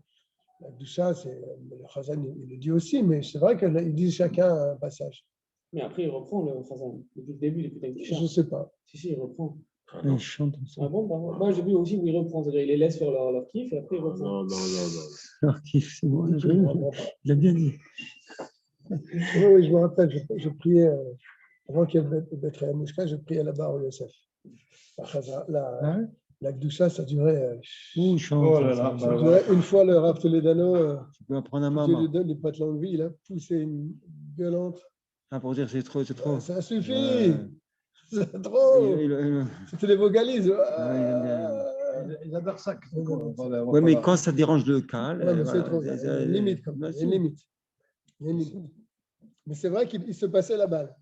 la Gdusha, c'est le Chazan, il le dit aussi, mais c'est vrai qu'ils disent chacun un passage. Mais après, il reprend le Chazan. Depuis le début, il écoute avec Gdusha. Je ne sais pas. Si, il reprend. Il chante comme ça. Ah bon, moi, j'ai vu aussi où il reprend. C'est-à-dire, il les laisse faire leur kiff et après, il reprend. Non. Alors, kiff, c'est bon. Il a bien dit. Oui, je me rappelle, je priais, avant qu'il y ait Bethlehem Mouchka, je priais là-bas au Yosef. La Gdusha, ça durait. Oh là là, Ça durait une fois le Rav Toledano. tu peux apprendre à Dieu maman. lui donne les pattes longue vie, il a poussé une gueulante. Ah, pour dire c'est trop, c'est trop. Ça suffit, Ouais. c'est trop. Il C'était les vocalises. aime bien. Ils adorent ça. Oui, mais quand ça dérange le cal. Ouais, mais c'est trop. Il y a une limite, comme ça. Il y a une limite. Il y a une limite. Mais c'est vrai qu'il se passait la balle.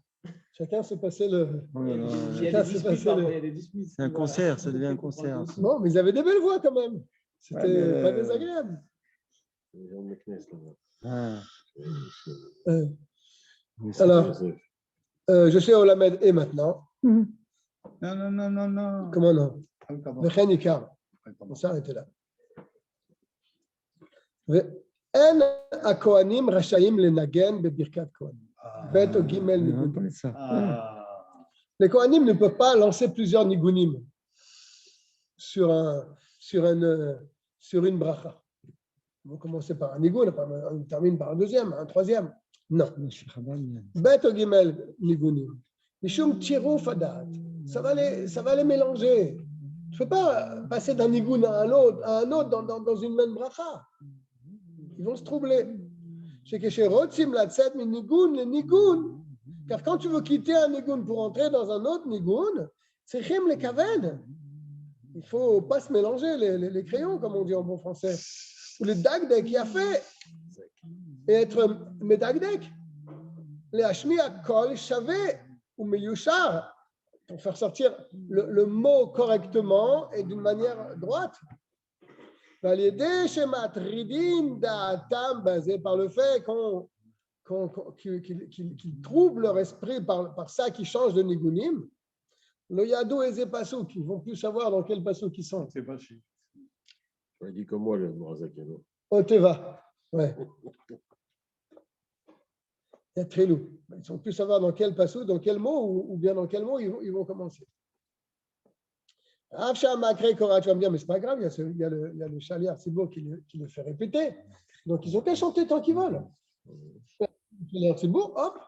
Chacun se passait le. Il y a des disputes. C'est un concert, ça devient un concert. Bon, mais ils avaient des belles voix quand même. C'était pas désagréable. Les gens de Meknes, là-bas. Ah. Alors, je suis au Lamed et maintenant. Non. Comment non? Pardon. Le Chen Ikar. On s'est arrêté là. En HaKohanim rashayim lenagen bebirkat Kohanim. Bet au Gimel Nigunim. Les Kohanim ne peuvent pas lancer plusieurs Nigunim sur une bracha. On va commencer par un Nigun, on termine par un deuxième, un troisième. Non. Bet au Gimel Nigunim. Mishum tiruf adat. Ça va les mélanger. Tu ne peux pas passer d'un Nigun à un autre dans une même bracha. Ils vont se troubler. Car quand tu veux quitter un nigun pour entrer dans un autre nigun, c'est chim les kaven. Il ne faut pas se mélanger les crayons, comme on dit en bon français. Ou les dagdek, qui a fait. Et être medagdek. Les hashmi à kol shavé ou meyushar. Pour faire sortir le mot correctement et d'une manière droite. Par le fait qu'ils troublent leur esprit par ça qui change de nigunim, le yadou et zépasou, qui ne vont plus savoir dans quel passou ils sont. C'est pas chic. Il dit comme moi, le Morazakano. Oteva, ouais. Il y a Trilou. Ils ne vont plus savoir dans quel passou, dans quel mot, ou bien dans quel mot ils vont commencer. Afsha Makre Korah, tu vas me dire, mais c'est pas grave, il y a le Shaliach Tzibour qui le fait répéter. Donc ils ont qu'à chanter tant qu'ils veulent. Le Shaliach Tzibour, hop,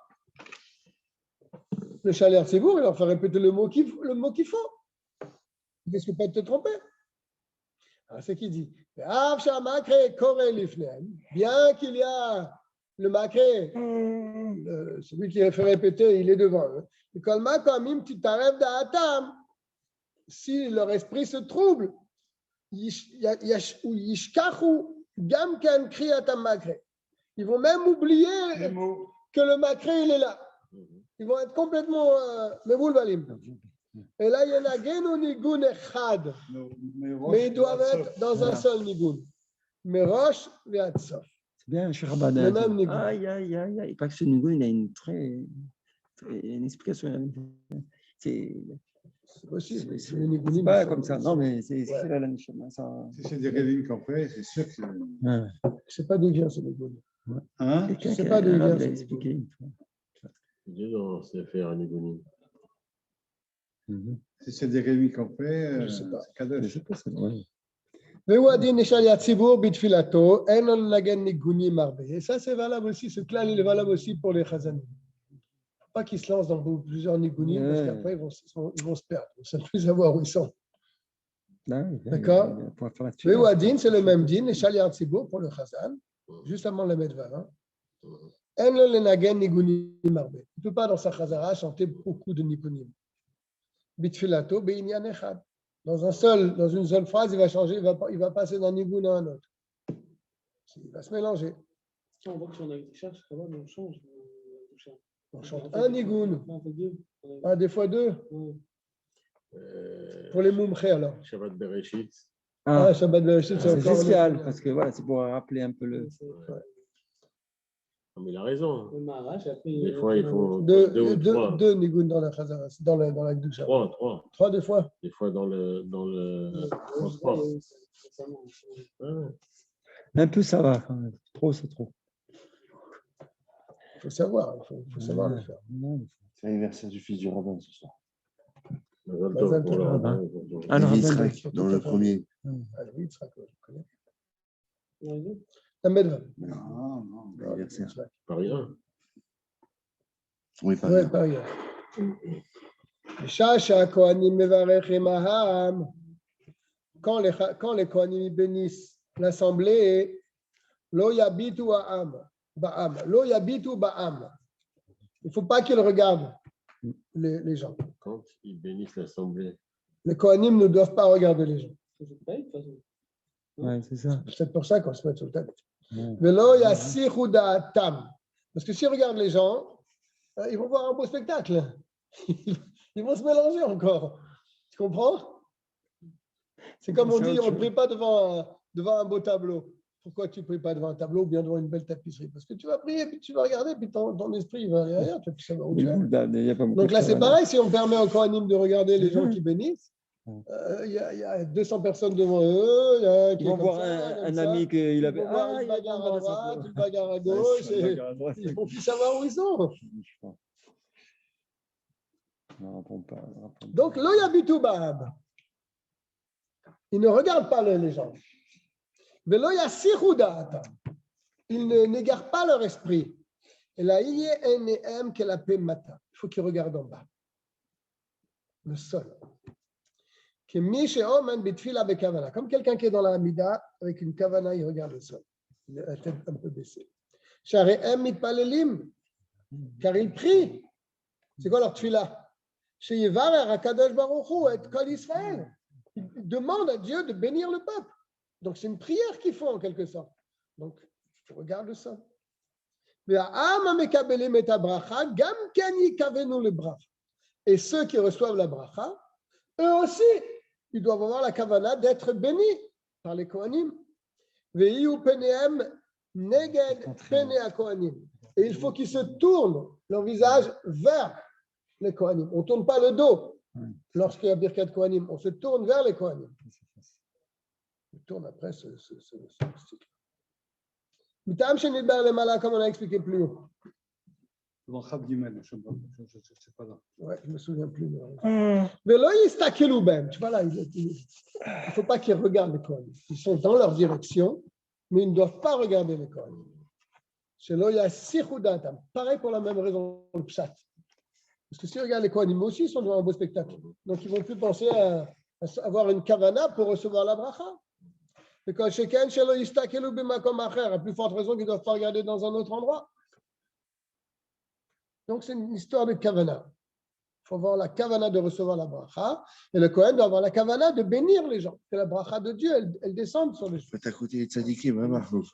le Shaliach Tzibour, il leur fait répéter le mot qu'il faut. Il risque pas de te tromper. Alors, c'est qui dit, Afsha Makre Korah Lifnehem, bien qu'il y a le Makre, celui qui a fait répéter, il est devant eux. Et Kolma Kamim Titarev Da'atam, si leur esprit se trouble, ils vont même oublier que le Makre il est là. Ils vont être complètement meboulbalim. Et là, il y en a Genu Nigun Echad, mais ils doivent être dans un seul Nigun. Mais Roche Ve'atsof. C'est bien, Cheikh Abad. Le même Nigun. Aïe. Pas que ce Nigun, il a une une explication. C'est possible. C'est pas comme ça. Non, mais c'est la Nishama. Si c'est des réunions qu'on fait, c'est sûr que c'est. Je ne sais pas d'où vient ce Nigun. Hein? Je ne sais pas d'où vient ce expliqué. Dans Sefer Nigunim. Si c'est des réunions qu'on fait, je ne sais pas. c'est Kadosh. Je sais pas, c'est vrai. Et ça, c'est valable aussi. Ce clan, il est valable aussi pour les chazanim. Pas qu'ils se lancent dans plusieurs nigunim, parce qu'après, ils vont se perdre. Ils ne savent plus savoir où ils sont. D'accord? Le Wadin, c'est le même din, les Shaliach Tzibour pour le chazan, juste avant la Medva. Il ne peut pas, dans sa chazara, chanter beaucoup de nigunim. Bitfilato, be'inyan echad. Dans une seule phrase, il va changer, il va passer d'un nigun à un autre. Il va se mélanger. On voit que si on a été cherche, quand même, on change. On chante un nigun. Des fois deux. Pour les moumchés, alors. Shabbat Bereshit. Shabbat Bereshit, c'est spécial, parce que voilà, c'est pour rappeler un peu le. Mais il a raison. Des fois, il faut deux nigun dans la chazara, dans la Gdusha. Trois, des fois. Des fois dans le transport. Un peu, ça va quand même. Trop, c'est trop. Il faut savoir, il faut savoir le faire. C'est l'anniversaire du fils du rabbin ce soir. Dans le premier. La Medva. Non, l'anniversaire. Pas rien. Oui, pas rien. Pas rien. Chacha Kohanim Mevarech Maham. Quand les Kohanim bénissent l'assemblée, Lo yabitu ba'am. Lo yabitu ba'am. Il ne faut pas qu'ils regardent les gens. Quand ils bénissent l'assemblée. Les Kohanim ne doivent pas regarder les gens. Ouais, c'est ça. C'est peut-être pour ça qu'on se met sur le tête. Velo yasichu da'atam. Parce que s'ils regardent les gens, ils vont voir un beau spectacle. Ils vont se mélanger encore. Tu comprends? C'est comme on dit, on ne prie pas devant un beau tableau. Pourquoi tu ne pries pas devant un tableau ou bien devant une belle tapisserie? Parce que tu vas prier, puis tu vas regarder, puis ton esprit il va aller ailleurs. Tu vas plus savoir où tu es. Donc là, c'est pareil, si on permet aux Kohanim de regarder les gens qui bénissent, il y a 200 personnes devant eux. Ils vont voir un ami qu'il avait. Une bagarre à droite, une bagarre à gauche. Ils ne vont plus savoir où ils sont. Donc, l'oyabitu ba'ab. Ils ne regardent pas les gens. Ils n'égarent pas leur esprit. Et là, il y a un que la paix matin. Il faut qu'ils regardent en bas. Le sol. Comme quelqu'un qui est dans la Hamida, avec une kavana, il regarde le sol. Il a la tête un peu baissée. Car il prie. C'est quoi leur tfila? Ils demandent à Dieu de bénir le peuple. Donc c'est une prière qu'ils font en quelque sorte. Donc tu regardes ça. Et ceux qui reçoivent la bracha, eux aussi, ils doivent avoir la kavana d'être bénis par les Kohanim. Et il faut qu'ils se tournent leur visage vers les Kohanim. On ne tourne pas le dos lorsqu'il y a Birkat Kohanim. On se tourne vers les Kohanim. On tourne après ce cycle. Comme on a expliqué plus haut. Dans Chab Gimel, je ne sais pas là. Ouais, je ne me souviens plus. Mais là, il stakelou ben. Tu vois là, il ne faut pas qu'ils regardent les Kohanim. Ils sont dans leur direction, mais ils ne doivent pas regarder les Kohanim. Chez là, il y a sichudatam. Pareil pour la même raison, le pshat. Parce que s'ils regardent les Kohanim aussi, ils sont devant un beau spectacle. Donc, ils ne vont plus penser à avoir une kavana pour recevoir la bracha. Et quand chacun chez là, il stakelou b'makom acher, à plus forte raison qu'ils ne doivent pas regarder dans un autre endroit. Donc, c'est une histoire de kavana. Il faut avoir la kavana de recevoir la bracha. Et le Kohen doit avoir la kavana de bénir les gens. Que la bracha de Dieu, elle descende sur les gens. Peut-être à côté des tzadikim, hein, Marco.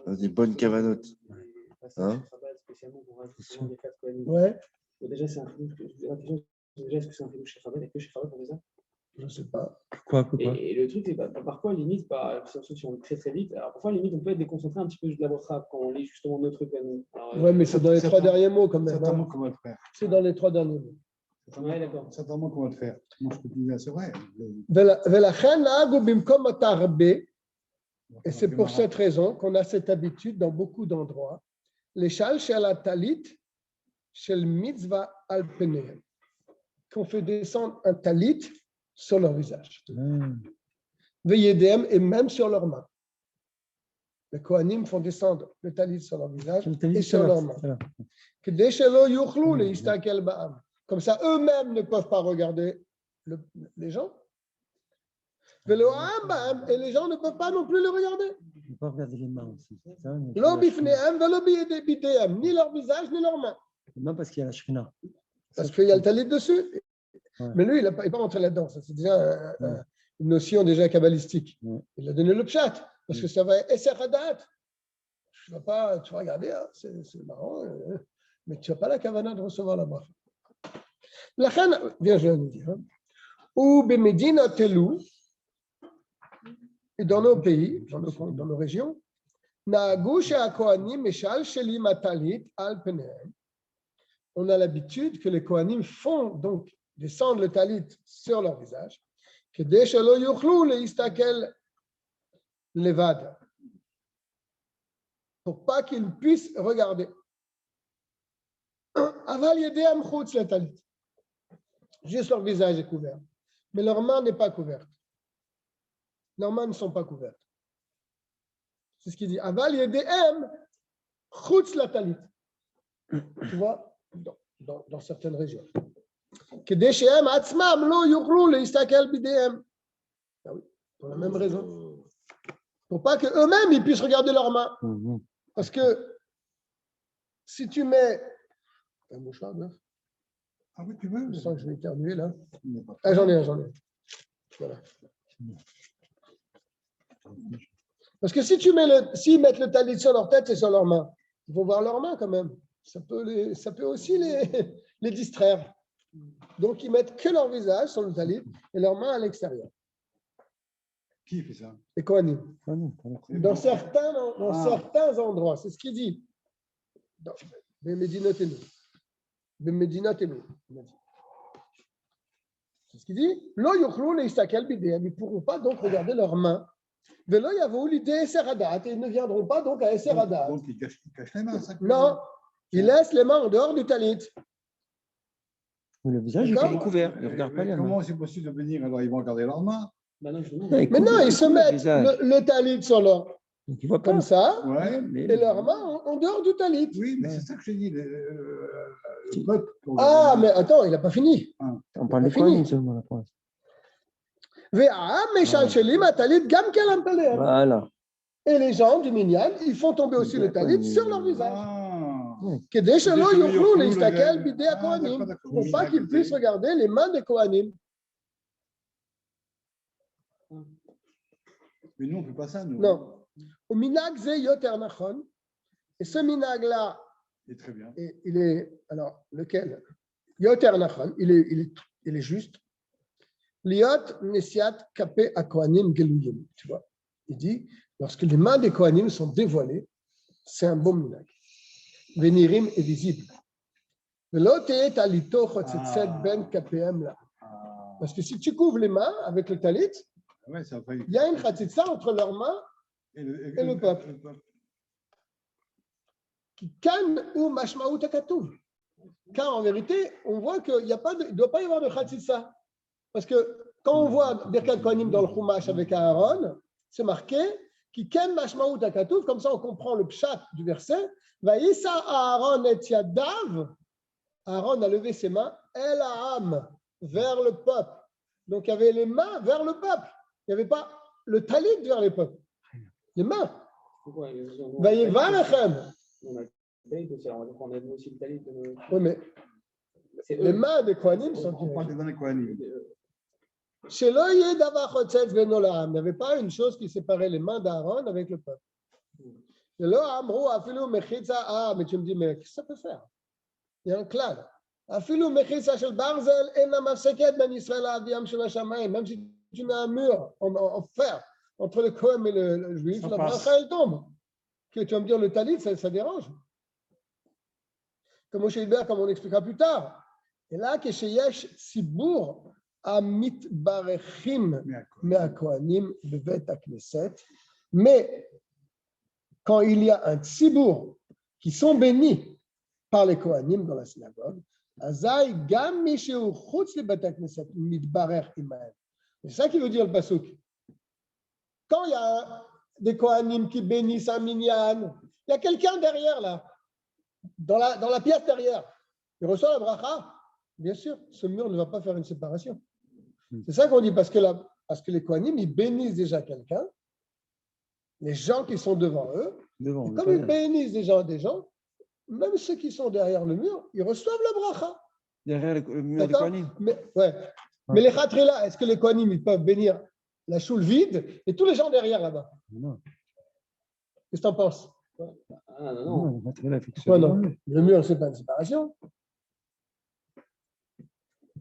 Des bonnes cavanotes. Hein? Ouais. Déjà, c'est un film. Déjà, est-ce que c'est un film chez Chabad et que chez Chabad on fait ça? Je ne sais pas. Pourquoi Et le truc, c'est que parfois, limite, si on lit très très vite, alors parfois, limite, on peut être déconcentré un petit peu de la bracha quand on lit justement notre Kohen. Oui, mais c'est dans les trois derniers mots quand même. Certainement Hein. qu'on va le faire. C'est dans les trois derniers mots. Ouais, d'accord. Certainement qu'on va le faire. Moi, je peux te dire, c'est vrai. Et c'est pour cette raison qu'on a cette habitude dans beaucoup d'endroits. Les shal shel talit shel mitzvah al penehem. Qu'on fait descendre un talit sur leur visage. Veyedem et même sur leurs mains. Les Kohanim font descendre le talit sur leur visage et sur leurs mains. Comme ça, eux-mêmes ne peuvent pas regarder les gens. Et les gens ne peuvent pas non plus le regarder. On peut regarder les mains aussi. Ni leur visage, ni leurs mains. Non, parce qu'il y a la shrina. Parce qu'il y a le talit dessus. Ouais. Mais lui, il n'est pas rentré là-dedans. Ça, c'est déjà une notion déjà kabbalistique. Ouais. Il a donné le pshat. Parce que ça va être Esser Hadat. Tu vas regarder, hein, c'est marrant, mais tu n'as pas la kavana de recevoir la bracha. La reine, viens, je viens de dire, ou Bemedina Telou, et dans nos pays, dans nos régions, on a l'habitude que les Kohanim font donc descendre le talit sur leur visage, que dès que lo yuchlu le istakel levad, pour pas qu'ils puissent regarder. Aval yedem chutz le talit. Juste leur visage est couvert, mais leur main n'est pas couverte. Leurs mains ne sont pas couvertes. C'est ce qu'il dit. Aval yedem chutz la talit. Tu vois, dans certaines régions. Kedei shehem atzmam lo yuchlu le istakel bidem. Ah oui, pour la même raison. Pour pas qu'eux-mêmes ils puissent regarder leurs mains. Parce que si tu mets un mouchoir, là, Ah oui, tu veux? je sens que je vais éternuer là. Ah, j'en ai un. Voilà. Parce que si s'ils mettent le talit sur leur tête et sur leurs mains, ils vont voir leurs mains quand même. Ça peut aussi les distraire. Donc ils mettent que leur visage sur le talit et leurs mains à l'extérieur. Qui fait ça? Les Kohanim. Dans certains endroits, c'est ce qu'il dit. Dans Medina Tenu. C'est ce qu'il dit. Lo yuchlu leistakel bidéhem. Ils ne pourront pas donc regarder leurs mains. Velo yavou l'idée Eseradat. Et ils ne viendront pas donc à Eseradat. Donc ils cachent les mains. Ça, non, ils laissent les mains en dehors du talit. Mais le visage est couvert. Ils ne regardent pas les mains. Comment c'est possible de venir? Alors ils vont regarder leurs mains. Mais non, ils se mettent le talit sur leur. Donc, ils voient comme ça, ouais, et leurs mains en dehors du talit. Oui, mais c'est ça que je dis. Le peuple. Ah, mais attends, il n'a pas fini. On parle des Kohanim seulement là pour l'instant. Voilà. Et les gens du Minyan, ils font tomber aussi le talit sur leur visage. Pour pas qu'ils puissent regarder les mains des Kohanim. Mais nous, on ne fait pas ça, nous. Non. Au minag ze yoter nachon. Et ce minag-là, très bien. Il est, alors, lequel? Yoter nachon, il est juste. Liot nesiat kapé a Kohanim geluyim. Tu vois, il dit, lorsque les mains des Kohanim sont dévoilées, c'est un bon minag. Venirim est visible. Parce que si tu couvres les mains avec le talit, il y a une khatitsa entre leurs mains et le peuple. qui kan ou mashmaout akatuv. Car en vérité, on voit qu'il ne doit pas y avoir de chatzitsa. Parce que quand on voit Birkat Kohanim dans le Chumash avec Aaron, c'est marqué qui ken mashmaout akatuv, comme ça on comprend le pshat du verset. Vaïssa Aaron et yadav. Aaron a levé ses mains, el ha'am, vers le peuple. Donc il y avait les mains vers le peuple. Il n'y avait pas le talit vers les peuples. Les mains. Vaïvalechem. On a aussi le talit. Oui, mais les mains des Kohanim sont. On parle des mains des Kohanim. Chez l'oïe d'Avachotzetz Venolam, il n'y avait pas une chose qui séparait les mains d'Aaron avec le peuple. Mais tu me dis, mais qu'est-ce que ça peut faire? Il y a un clan. Même si tu mets un mur en fer entre le Kohen et le juif, la bracha elle tombe. Que tu vas me dire le talit, ça dérange. Comme comme on expliquera plus tard. Et là, que chez Yesh Sibour Amit Barechim Me'akohanim Bevet HaKnesset. Mais quand il y a un Sibour qui sont bénis par les Kohanim dans la synagogue, Azaï Gam Misheu Chutz le Bet HaKnesset Mitbarech Imael. C'est ça qui veut dire le pasuk. Quand il y a des Kohanim qui bénissent un minyan, il y a quelqu'un derrière là, dans la pièce derrière. Il reçoit la bracha. Bien sûr, ce mur ne va pas faire une séparation. C'est ça qu'on dit, parce que les Kohanim, ils bénissent déjà quelqu'un, les gens qui sont devant eux, et comme ils bénissent des gens, même ceux qui sont derrière le mur, ils reçoivent la bracha. Derrière le mur des Kohanim. Mais les Khatrila, est-ce que les Kohanim, ils peuvent bénir la choule vide et tous les gens derrière là-bas? Non. Qu'est-ce que tu en penses? Ah non. Non. Le mur, ce n'est pas une séparation.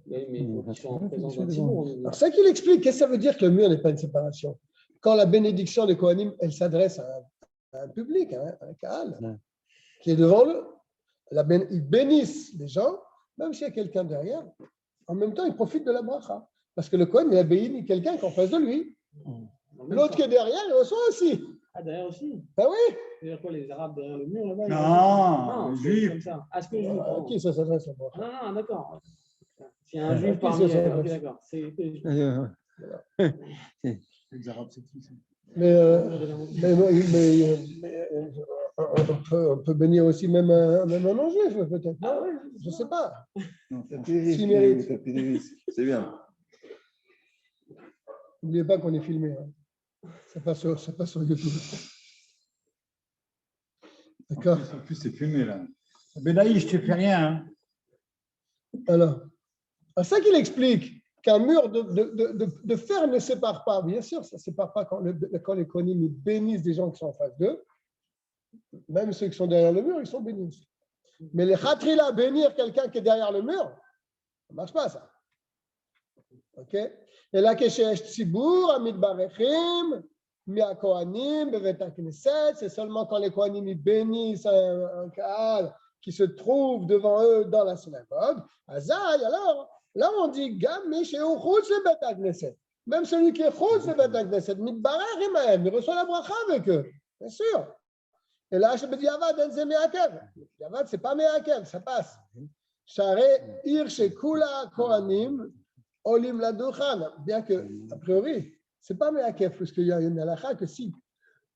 Mais ils sont en présence d'un Sibour. Alors, c'est ça qu'il explique. Qu'est-ce que ça veut dire que le mur n'est pas une séparation? Quand la bénédiction des Kohanim, elle s'adresse à un public, à un Kahal, qui est devant eux. Ils bénissent les gens, même s'il y a quelqu'un derrière. En même temps, ils profitent de la bracha. Parce que le Kohen, il a béni quelqu'un qui est en face de lui. L'autre qui est derrière, il reçoit aussi. Ah, derrière aussi? Ben oui. C'est-à-dire quoi, les Arabes derrière le mur là-bas? Non, c'est juifs. comme ça. Ah, ce que les juifs. À qui ça s'adresse la bracha? Non, d'accord. S'il y a un juif parmi eux, ok, d'accord. Les Arabes, c'est qui ça? Mais on peut bénir aussi même un non-juif, peut-être. Ah ouais, je ne sais pas. Non, t'as mérite. C'est bien. N'oubliez pas qu'on est filmé. Ça passe sur YouTube. D'accord. En plus, c'est filmé là. Benaï, je ne te fais rien. Hein. Alors, c'est ça qu'il explique qu'un mur de fer ne sépare pas. Bien sûr, ça ne sépare pas quand les Kohanim bénissent des gens qui sont en face d'eux. Même ceux qui sont derrière le mur, ils sont bénis. Mais les Khatrila, bénir quelqu'un qui est derrière le mur, ça ne marche pas, ça. OK? Et là, Keshesh Tzibur, Amit Barechim, Mia Kohanim, Bevet HaKnesset, c'est seulement quand les Kohanim bénissent un Kahal qui se trouve devant eux dans la synagogue. Azaï, alors, là, on dit Gam Misheu Chutz le Bet HaKnesset. Même celui qui est Chutz le Bet HaKnesset, Mitbarech Imahem, il reçoit la bracha avec eux, bien sûr. Et là, je me dis, Avad, c'est Meakev. Avad, ce n'est pas Meakev, ça passe. Share Ir Shekula Kohanim, Olim Ladouchan. Bien que, a priori, ce n'est pas Meakev, parce qu'il y a une halakha que si,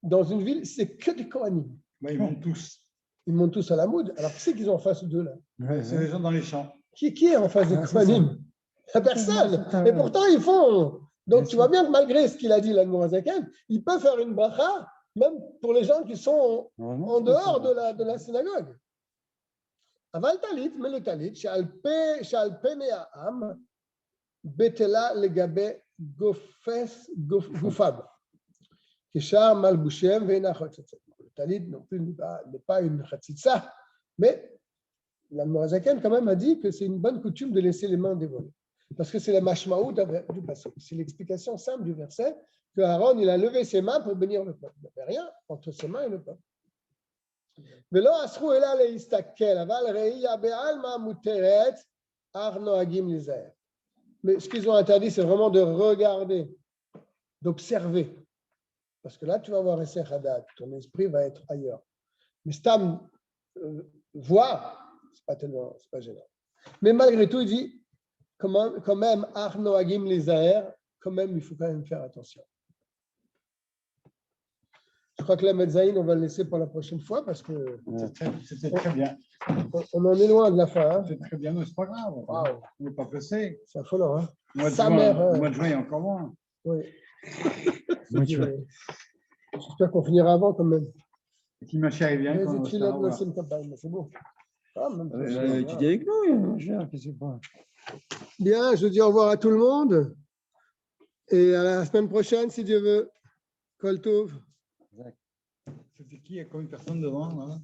dans une ville, c'est que des Kohanim. Ils montent tous. Ils montent tous à la moud. Alors, qui c'est qu'ils ont en face d'eux là? C'est les gens dans les champs. Qui est en face des Kohanim? La personne. Et pourtant, ils font. Donc, tu vois bien que malgré ce qu'il a dit, l'Admorazaken, il peut faire une bracha, même pour les gens qui sont en dehors de la synagogue. Aval talit, mais le talit, shalpe ne'am, betela legabe gufab. Kishar malbushem ve'nachot. Le talit non plus n'est pas une chatzitza, mais l'Admorazaken quand même a dit que c'est une bonne coutume de laisser les mains dévoilées. Parce que c'est la mashmaout du passé. C'est l'explication simple du verset que Aaron, il a levé ses mains pour bénir le peuple. Il n'y avait rien entre ses mains et le peuple. Mais ce qu'ils ont interdit, c'est vraiment de regarder, d'observer. Parce que là, tu vas avoir Essay Hadat, ton esprit va être ailleurs. Mais Stam, voir, c'est pas gênant. Mais malgré tout, il dit, quand même, Arno Agim Lizaer, quand même, il faut quand même faire attention. Je crois que la Metzaïn, on va le laisser pour la prochaine fois parce que C'était très bien. on en est loin de la fin. Hein. C'était très bien, mais c'est pas grave. Wow. On n'est pas pressé. C'est affolant. Hein. Au mois de Sa juin, mère. au mois de juin, il y a encore moins. Oui. J'espère qu'on finira avant quand même. Et qui m'a chéri bien. Mais quand on tu va l'as se revoir. c'est une campagne, mais c'est bon. Ah, même Tu dis avec nous, cher, qu'est-ce que c'est pas. Bien, je dis au revoir à tout le monde. Et à la semaine prochaine, si Dieu veut. Kol Tov. C'était qui? Il y a combien de personnes devant là?